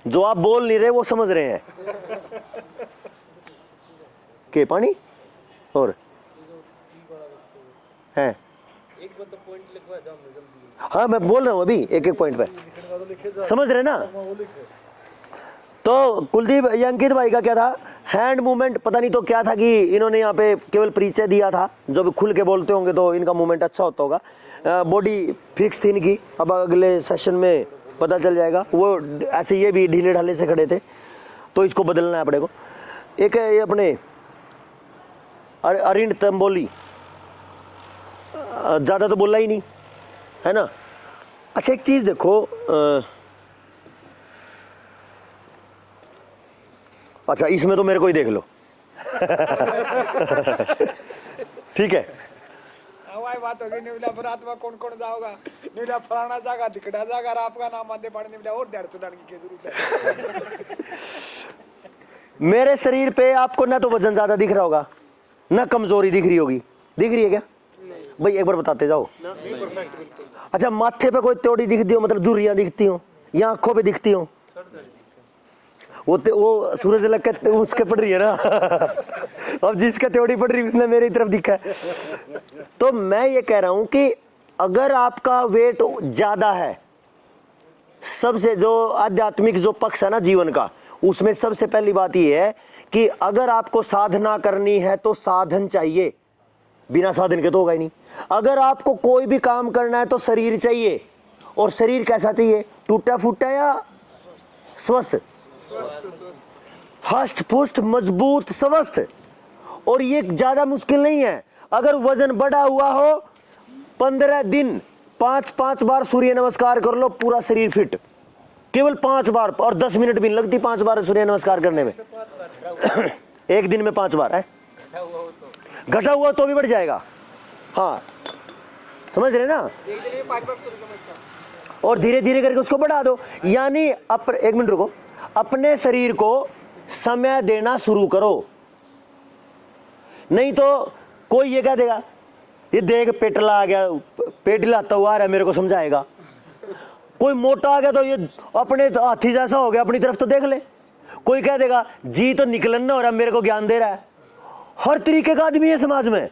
जो आप बोल नहीं रहे वो समझ रहे हैं। के पानी और है, हाँ मैं बोल रहा हूँ अभी एक पॉइंट पे, समझ रहे ना। तो कुलदीप या अंकित भाई का क्या था, हैंड मूवमेंट पता नहीं तो क्या था कि इन्होंने यहाँ पे केवल परिचय दिया था। जो भी खुल के बोलते होंगे तो इनका मूवमेंट अच्छा होता होगा। बॉडी फिक्स थी इनकी, अब अगले सेशन में पता चल जाएगा। वो ऐसे ये भी ढीले ढाले से खड़े थे, तो इसको बदलना है अपने को। एक है ये अपने अरिंद तंबोली, ज़्यादा तो बोला ही नहीं है ना। अच्छा एक चीज़ देखो, अच्छा इसमें तो मेरे को ही देख लो। ठीक है, बात होगी नहीं बोला बरात में कौन कौन जाओगा नहीं बोला फलाना जाएगा दिखड़ा जाएगा और आपका नाम आते पड़ने बोला और डेढ़ चुनाने की क्या जरूरत है। मेरे शरीर पे आपको ना तो वजन ज्यादा दिख रहा होगा ना कमजोरी दिख रही होगी, दिख रही है क्या भाई एक बार बताते जाओ। अच्छा माथे पे कोई त्योड़ी दिखती हो, मतलब झुर्रियां दिखती हो या आंखों पे दिखती हो? वो सूरज लग के उसके पड़ रही है ना अब जिसका त्योड़ी पड़ रही है उसने मेरी तरफ दिखा है। तो मैं ये कह रहा हूं कि अगर आपका वेट ज्यादा है, सबसे जो आध्यात्मिक जो पक्ष है ना जीवन का, उसमें सबसे पहली बात यह है कि अगर आपको साधना करनी है तो साधन चाहिए, बिना साधन के तो होगा ही नहीं। अगर आपको कोई भी काम करना है तो शरीर चाहिए, और शरीर कैसा चाहिए? टूटा फूटा या स्वस्थ? हष्ट पुष्ट मजबूत स्वस्थ। और ये ज्यादा मुश्किल नहीं है। अगर वजन बढ़ा हुआ हो 15 दिन 5-5 बार सूर्य नमस्कार कर लो, पूरा शरीर फिट, केवल 5 बार, और 10 मिनट भी नहीं लगती 5 बार सूर्य नमस्कार करने में एक दिन में 5 बार है, घटा हुआ तो भी बढ़ जाएगा। हाँ समझ रहे ना? और धीरे धीरे करके उसको बढ़ा दो। यानी एक मिनट रुको, अपने शरीर को समय देना शुरू करो। नहीं तो कोई ये कह देगा ये देख पेटला आ गया, पेट हिलाता हुआ आ रहा है, मेरे को समझाएगा। कोई मोटा आ गया तो ये अपने हाथी जैसा हो गया, अपनी तरफ तो देख ले। कोई कह देगा जी तो निकलन ना हो रहा, मेरे को ज्ञान दे रहा है। हर तरीके का आदमी है समाज में।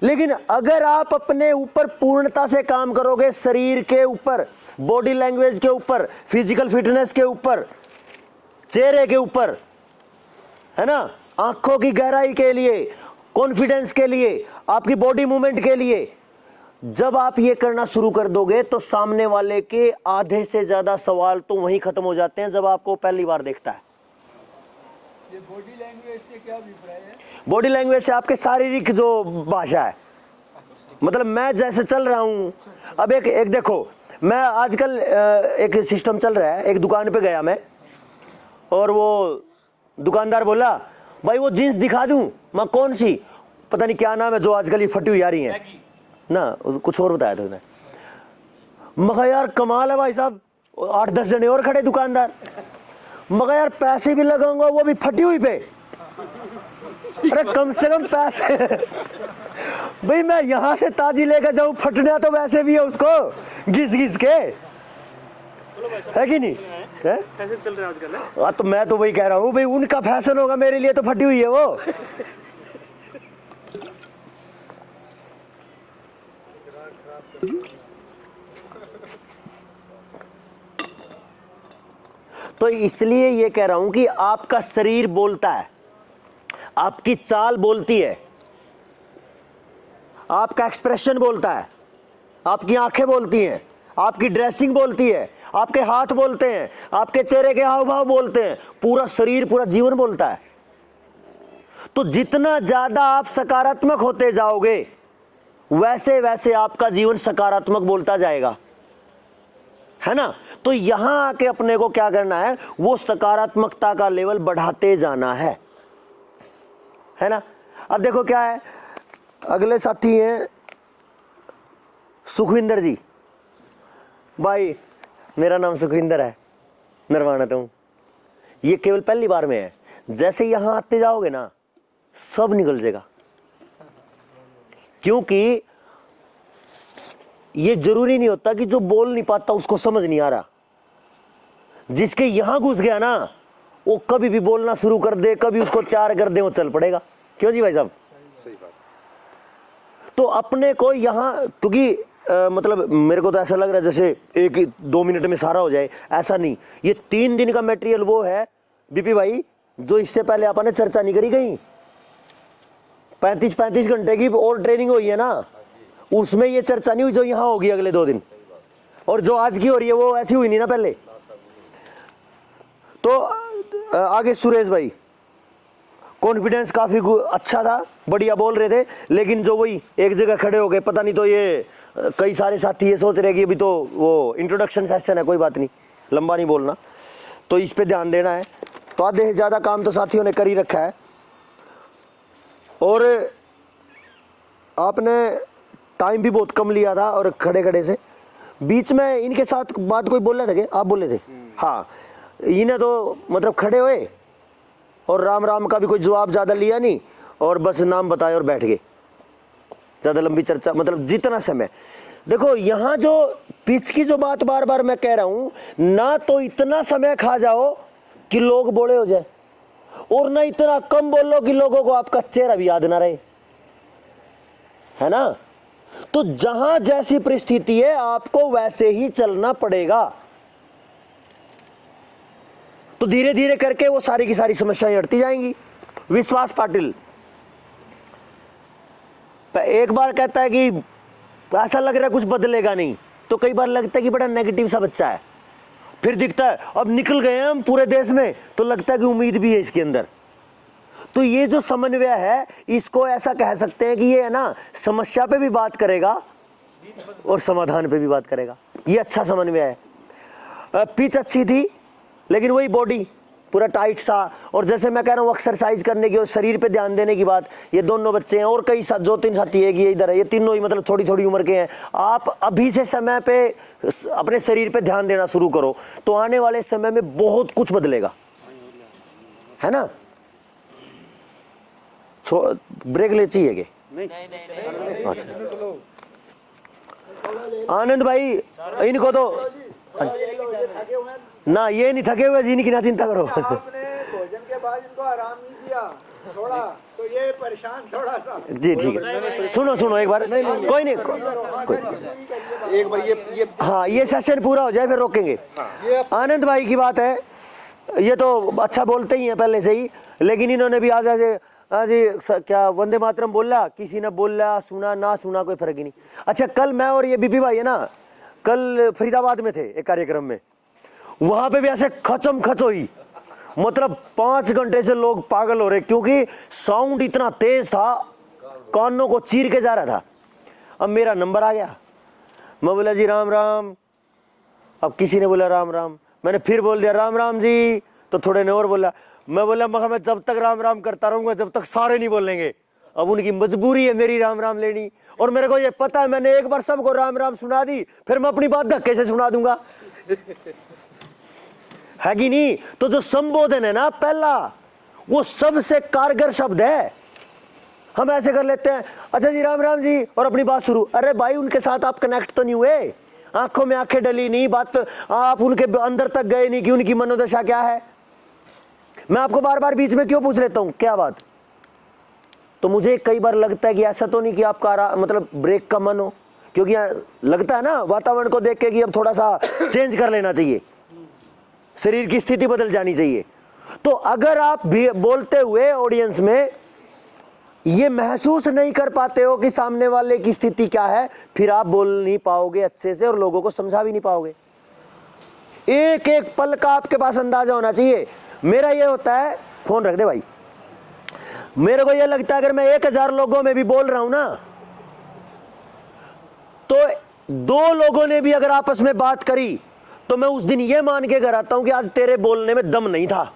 लेकिन अगर आप अपने ऊपर पूर्णता से काम करोगे, शरीर के ऊपर, बॉडी लैंग्वेज के ऊपर, फिजिकल फिटनेस के ऊपर, चेहरे के ऊपर, है ना, आंखों की गहराई के लिए, कॉन्फिडेंस के लिए, आपकी बॉडी मूवमेंट के लिए, जब आप ये करना शुरू कर दोगे तो सामने वाले के आधे से ज्यादा सवाल तो वहीं खत्म हो जाते हैं जब आपको पहली बार देखता है। ये बॉडी लैंग्वेज से क्या अभिप्राय है? बॉडी लैंग्वेज से आपके शारीरिक जो भाषा है, मतलब मैं जैसे चल रहा हूं। अब एक देखो, मैं आजकल एक सिस्टम चल रहा है, एक दुकान पे गया मैं, और वो दुकानदार बोला भाई वो जीन्स दिखा दूं? मैं कौन सी, पता नहीं क्या नाम है जो आजकल ये फटी हुई आ रही है ना, कुछ और बताया था उसने। मगर यार कमाल है भाई साहब, 8-10 जने और खड़े दुकानदार। मगर यार पैसे भी लगाऊंगा वो भी फटी हुई पे, अरे कम से कम पैसे भाई मैं यहां से ताजी लेकर जाऊं, फटना तो वैसे भी है उसको घिस घिस के, है कि नहीं? कैसे चल रहा है आजकल? तो मैं तो वही कह रहा हूं भाई, उनका फैशन होगा, मेरे लिए तो फटी हुई है वो। तो इसलिए ये कह रहा हूं कि आपका शरीर बोलता है, आपकी चाल बोलती है, आपका एक्सप्रेशन बोलता है, आपकी आंखें बोलती हैं, आपकी ड्रेसिंग बोलती है, आपके हाथ बोलते हैं, आपके चेहरे के हाव भाव बोलते हैं, पूरा शरीर, पूरा जीवन बोलता है। तो जितना ज्यादा आप सकारात्मक होते जाओगे वैसे वैसे आपका जीवन सकारात्मक बोलता जाएगा, है ना? तो यहां आके अपने को क्या करना है, वो सकारात्मकता का लेवल बढ़ाते जाना है ना? अब देखो क्या है, अगले साथी हैं सुखविंदर जी। भाई मेरा नाम सुखविंदर है, नरवाना तो हूं। ये केवल पहली बार में है, जैसे यहां आते जाओगे ना सब निकल जाएगा। क्योंकि ये जरूरी नहीं होता कि जो बोल नहीं पाता उसको समझ नहीं आ रहा। जिसके यहां घुस गया ना वो कभी भी बोलना शुरू कर दे, कभी उसको तैयार कर दे, वो चल पड़ेगा। क्यों जी भाई साहब? सही बात। तो अपने को यहां, क्योंकि मतलब मेरे को तो ऐसा लग रहा है जैसे 1-2 मिनट में सारा हो जाए, ऐसा नहीं। ये 3 दिन का मटेरियल वो है बीपी भाई जो इससे पहले अपन ने चर्चा नहीं करी कहीं। 35 घंटे की और ट्रेनिंग हुई है ना, उसमें ये चर्चा नहीं हुई जो यहां होगी अगले 2 दिन, और जो आज की हो रही है वो ऐसी हुई नहीं ना पहले। तो आगे सुरेश भाई, कॉन्फिडेंस काफी अच्छा था, बढ़िया बोल रहे थे, लेकिन जो वही एक जगह खड़े हो गए, पता नहीं तो ये कई सारे साथी ये सोच रहे कि अभी तो वो इंट्रोडक्शन सेशन है, कोई बात नहीं, लंबा नहीं बोलना, तो इस पे ध्यान देना है। तो आधे से ज्यादा काम तो साथियों ने कर ही रखा है। और आपने टाइम भी बहुत कम लिया था और खड़े खड़े से बीच में इनके साथ बात कोई बोल रहे थे क्या? आप बोल रहे थे? हाँ, इन्हें तो मतलब खड़े हुए और राम राम का भी कोई जवाब ज़्यादा लिया नहीं और बस नाम बताया और बैठ गए। ज़्यादा लंबी चर्चा मतलब जितना समय। देखो यहाँ जो पिच की जो बात बार बार मैं कह रहा हूँ, ना तो इतना समय खा जाओ कि लोग बोले हो जाए और ना इतना कम बोलो कि लोगों को आपका चेहरा भी याद ना रहे, है ना? तो जहां जैसी परिस्थिति है आपको वैसे ही चलना पड़ेगा। तो धीरे धीरे करके वो सारी की सारी समस्याएं हटती जाएंगी। विश्वास पाटिल एक बार कहता है कि ऐसा लग रहा है कुछ बदलेगा नहीं, तो कई बार लगता है कि बड़ा नेगेटिव सा बच्चा है, फिर दिखता है अब निकल गए हम पूरे देश में तो लगता है कि उम्मीद भी है इसके अंदर। तो ये जो समन्वय है इसको ऐसा कह सकते हैं कि ये है ना, समस्या पे भी बात करेगा और समाधान पे भी बात करेगा। ये अच्छा समन्वय है। पिच अच्छी थी लेकिन वही बॉडी पूरा टाइट सा, और जैसे मैं कह रहा हूँ एक्सरसाइज करने की और शरीर पे ध्यान देने की बात, ये दोनों बच्चे हैं और कई दो तीन साथी है कि ये इधर है, ये तीनों ही मतलब थोड़ी थोड़ी उम्र के हैं। आप अभी से समय पे अपने शरीर पे ध्यान देना शुरू करो तो आने वाले समय में बहुत कुछ बदलेगा, है ना? ब्रेक ले चाहिए कि अच्छा। आनंद भाई इनको तो ना, ये नहीं थके हुए जी, इनकी ना चिंता करो। आपने भोजन के बाद इनको आराम नहीं दिया थोड़ा, तो ये परेशान थोड़ा सा। जी ठीक है, सुनो एक बार, कोई नहीं एक बार ये हाँ ये सेशन पूरा हो जाए फिर रोकेंगे। आनंद भाई की बात है, ये तो अच्छा बोलते ही हैं पहले से ही, लेकिन इन्होंने भी आज क्या वंदे मातरम बोला, किसी ने बोला सुना ना सुना कोई फर्क ही नहीं। अच्छा कल मैं और ये बीपी भाई है ना, कल फरीदाबाद में थे एक कार्यक्रम में, वहां पे भी ऐसे खचम खच हुई, मतलब 5 घंटे से लोग पागल हो रहे क्योंकि साउंड इतना तेज था, कानों को चीर के जा रहा था। अब मेरा नंबर आ गया, मैं बोला जी राम राम, अब किसी ने बोला राम राम, मैंने फिर बोल दिया राम राम जी, तो थोड़े ने और बोला, मैं बोला मैं जब तक राम राम करता रहूंगा जब तक सारे नहीं बोलेंगे। अब उनकी मजबूरी है मेरी राम राम लेनी, और मेरे को ये पता है मैंने एक बार सबको राम राम सुना दी, फिर मैं अपनी बात धक्के से सुना दूंगा, है कि नहीं? तो जो संबोधन है ना पहला, वो सबसे कारगर शब्द है। हम ऐसे कर लेते हैं, अच्छा जी राम राम जी, और अपनी बात शुरू। अरे भाई उनके साथ आप कनेक्ट तो नहीं हुए, आंखों में आंखें डली नहीं, बात आप उनके अंदर तक गए नहीं कि उनकी मनोदशा क्या है। मैं आपको बार बार बीच में क्यों पूछ लेता हूं क्या बात, तो मुझे कई बार लगता है कि ऐसा तो नहीं कि आपका मतलब ब्रेक का मन हो, क्योंकि लगता है ना वातावरण को देख के कि अब थोड़ा सा चेंज कर लेना चाहिए, शरीर की स्थिति बदल जानी चाहिए। तो अगर आप भी बोलते हुए ऑडियंस में ये महसूस नहीं कर पाते हो कि सामने वाले की स्थिति क्या है, फिर आप बोल नहीं पाओगे अच्छे से और लोगों को समझा भी नहीं पाओगे। एक एक पल का आपके पास अंदाजा होना चाहिए। मेरा ये होता है, फोन रख दे भाई, मेरे को ये लगता है अगर मैं 1000 लोगों में भी बोल रहा हूं ना, तो 2 लोगों ने भी अगर आपस में बात करी तो मैं उस दिन ये मान के घर आता हूं कि आज तेरे बोलने में दम नहीं था,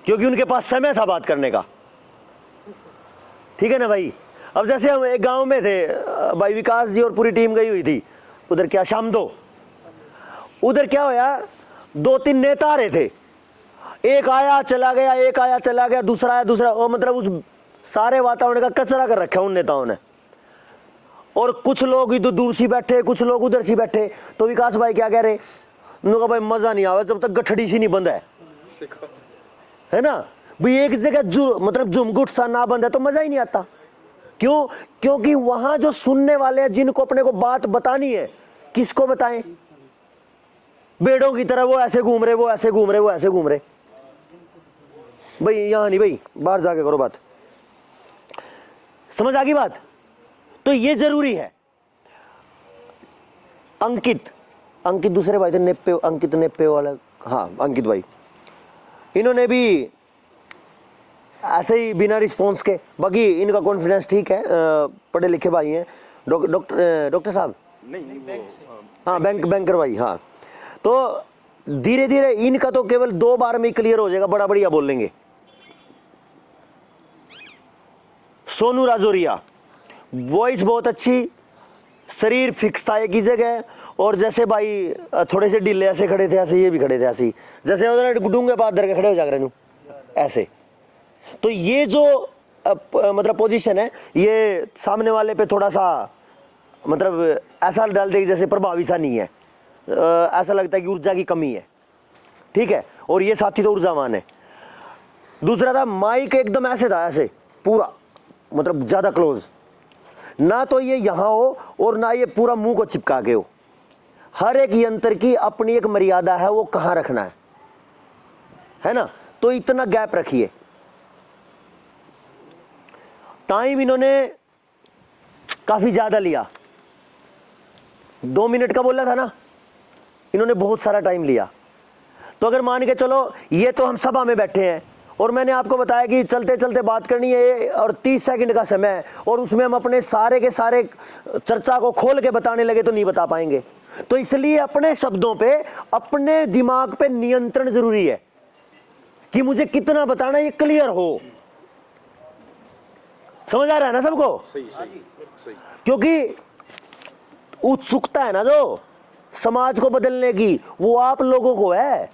क्योंकि उनके पास समय था बात करने का। ठीक है ना भाई? अब जैसे हम एक गांव में थे, भाई विकास जी और पूरी टीम गई हुई थी उधर, क्या शाम दो, उधर क्या होया, 2-3 नेता आ रहे थे, एक आया चला गया, एक आया चला गया, दूसरा आया दूसरा, और मतलब उस सारे वातावरण का कचरा कर रखा उन नेताओं ने। और कुछ लोग इधर दूर सी बैठे, कुछ लोग उधर सी बैठे। तो विकास भाई क्या कह रहे, उन्होंने कहा भाई मजा नहीं आवा जब तक गठड़ी सी नहीं बंद है ना भाई, एक जगह मतलब जुमगुट सा ना बंद है तो मजा ही नहीं आता। क्यों? क्योंकि वहां जो सुनने वाले हैं, जिनको अपने को बात बतानी है, किसको बताएं? बेड़ों की तरह वो ऐसे घूम रहे, वो ऐसे घूम रहे, वो ऐसे घूम रहे। भाई यहां नहीं भाई, बाहर जाके करो बात। समझ आ गई बात? तो ये जरूरी है। अंकित दूसरे भाई थे, नेप्पे, अंकित नेप्पे वाला, हाँ अंकित भाई, इन्होंने भी ऐसे ही बिना रिस्पॉन्स के, बाकी इनका कॉन्फिडेंस ठीक है, पढ़े लिखे भाई हैं। डॉक्टर साहब नहीं, हाँ बैंकर भाई, हाँ। तो धीरे धीरे इनका तो केवल 2 बार में क्लियर हो जाएगा, बड़ा बढ़िया बोल लेंगे। सोनू राजौरिया वॉइस बहुत अच्छी, शरीर फिक्स था एक ही जगह। और जैसे भाई थोड़े से ढीले ऐसे खड़े थे, ऐसे ये भी खड़े थे ऐसे ही, जैसे उधर डूंगे पास धर के खड़े हो जा रहे ऐसे। तो ये जो मतलब पोजीशन है, ये सामने वाले पे थोड़ा सा मतलब ऐसा डाल देगी जैसे प्रभावी सा नहीं है, ऐसा लगता है कि ऊर्जा की कमी है, ठीक है। और ये साथी तो ऊर्जावान है। दूसरा था माइक एकदम ऐसे था, ऐसे पूरा मतलब ज्यादा क्लोज, ना तो ये यहां हो और ना ये पूरा मुंह को चिपका के हो। हर एक यंत्र की अपनी एक मर्यादा है, वो कहां रखना है ना। तो इतना गैप रखिए। टाइम इन्होंने काफी ज्यादा लिया, 2 मिनट का बोला था ना, इन्होंने बहुत सारा टाइम लिया। तो अगर मान के चलो ये तो हम सभा में बैठे हैं और मैंने आपको बताया कि चलते चलते बात करनी है और 30 सेकंड का समय है, और उसमें हम अपने सारे के सारे चर्चा को खोल के बताने लगे तो नहीं बता पाएंगे। तो इसलिए अपने शब्दों पे, अपने दिमाग पे नियंत्रण जरूरी है कि मुझे कितना बताना, ये क्लियर हो। समझ आ रहा है ना सबको? सही। क्योंकि उत्सुकता है ना जो समाज को बदलने की, वो आप लोगों को है,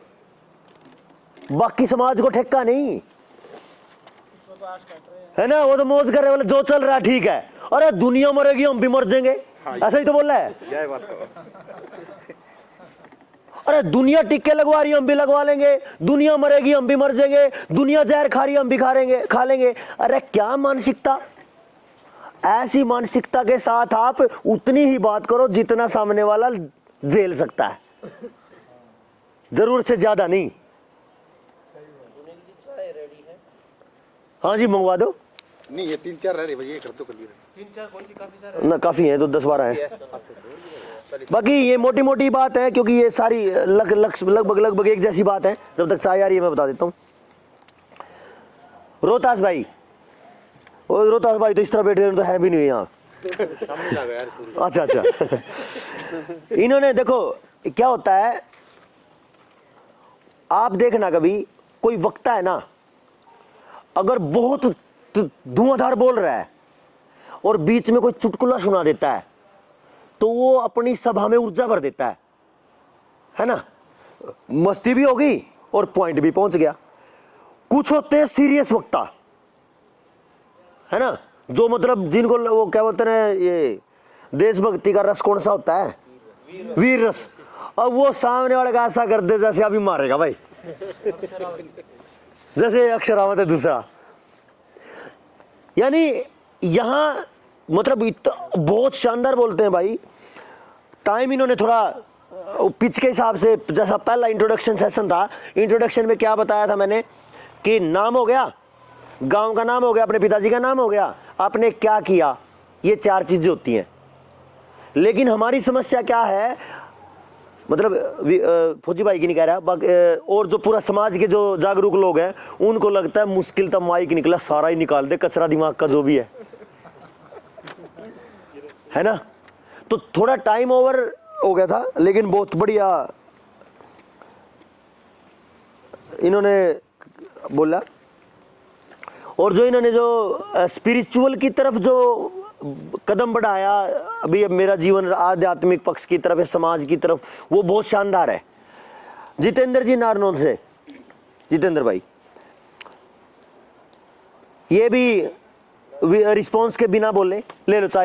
बाकी समाज को ठेका नहीं है ना। वो तो मौज कर रहे, बोले जो चल रहा है ठीक है। अरे दुनिया मरेगी हम भी मर जाएंगे, ऐसा ही तो बोल रहा है। जय बात करो। अरे दुनिया टिक्के लगवा रही है हम भी लगवा लेंगे, दुनिया मरेगी हम भी मर जाएंगे, दुनिया जहर खा रही है हम भी खा लेंगे। अरे क्या मानसिकता! ऐसी मानसिकता के साथ आप उतनी ही बात करो जितना सामने वाला झेल सकता है, जरूरत से ज्यादा नहीं। हाँ जी, मंगवा दो। नहीं ये 3-4 रह रही भैया, कर दो कलियर। 3-4 कौन सी काफी सारे ना काफी है तो 10-12 है। बाकी ये मोटी मोटी बात है, क्योंकि ये सारी लगभग एक जैसी बात है। जब तक चाय आ रही है मैं बता देता हूँ। रोहतास भाई, और रोहतास भाई तो इस तरह बैठे तो है भी नहीं यहाँ। अच्छा इन्होंने देखो क्या होता है, आप देखना कभी कोई वक्ता है ना, अगर बहुत धुआंधार बोल रहा है और बीच में कोई चुटकुला सुना देता है तो वो अपनी सभा में ऊर्जा भर देता है ना। मस्ती भी होगी और पॉइंट भी पहुंच गया। कुछ होते हैं सीरियस वक्ता, है ना, जो मतलब जिनको वो क्या बोलते हैं, ये देशभक्ति का रस कौन सा होता है, वीर रस। अब वो सामने वाले का ऐसा कर दे जैसे अभी मारेगा भाई, जैसे अक्षरावत है दूसरा। यानी यहां मतलब बहुत शानदार बोलते हैं भाई। टाइम इन्होंने थोड़ा पिच के हिसाब से, जैसा पहला इंट्रोडक्शन सेशन था, इंट्रोडक्शन में क्या बताया था मैंने कि नाम हो गया, गांव का नाम हो गया, अपने पिताजी का नाम हो गया, आपने क्या किया, ये 4 चीजें होती हैं। लेकिन हमारी समस्या क्या है, मतलब फौजी भाई की नहीं कह रहा, और जो पूरा समाज के जो जागरूक लोग हैं उनको लगता है मुश्किल तो माइक निकला, सारा ही निकाल दे कचरा दिमाग का जो भी है ना। तो थोड़ा टाइम ओवर हो गया था, लेकिन बहुत बढ़िया इन्होंने बोला। और जो इन्होंने जो स्पिरिचुअल की तरफ जो कदम बढ़ाया, अभी अब मेरा जीवन आध्यात्मिक पक्ष की तरफ है, समाज की तरफ, वो बहुत शानदार है। जितेंद्र जी नारनौल से, जितेंद्र भाई, ये भी रिस्पॉन्स के बिना बोले, ले लो चाय।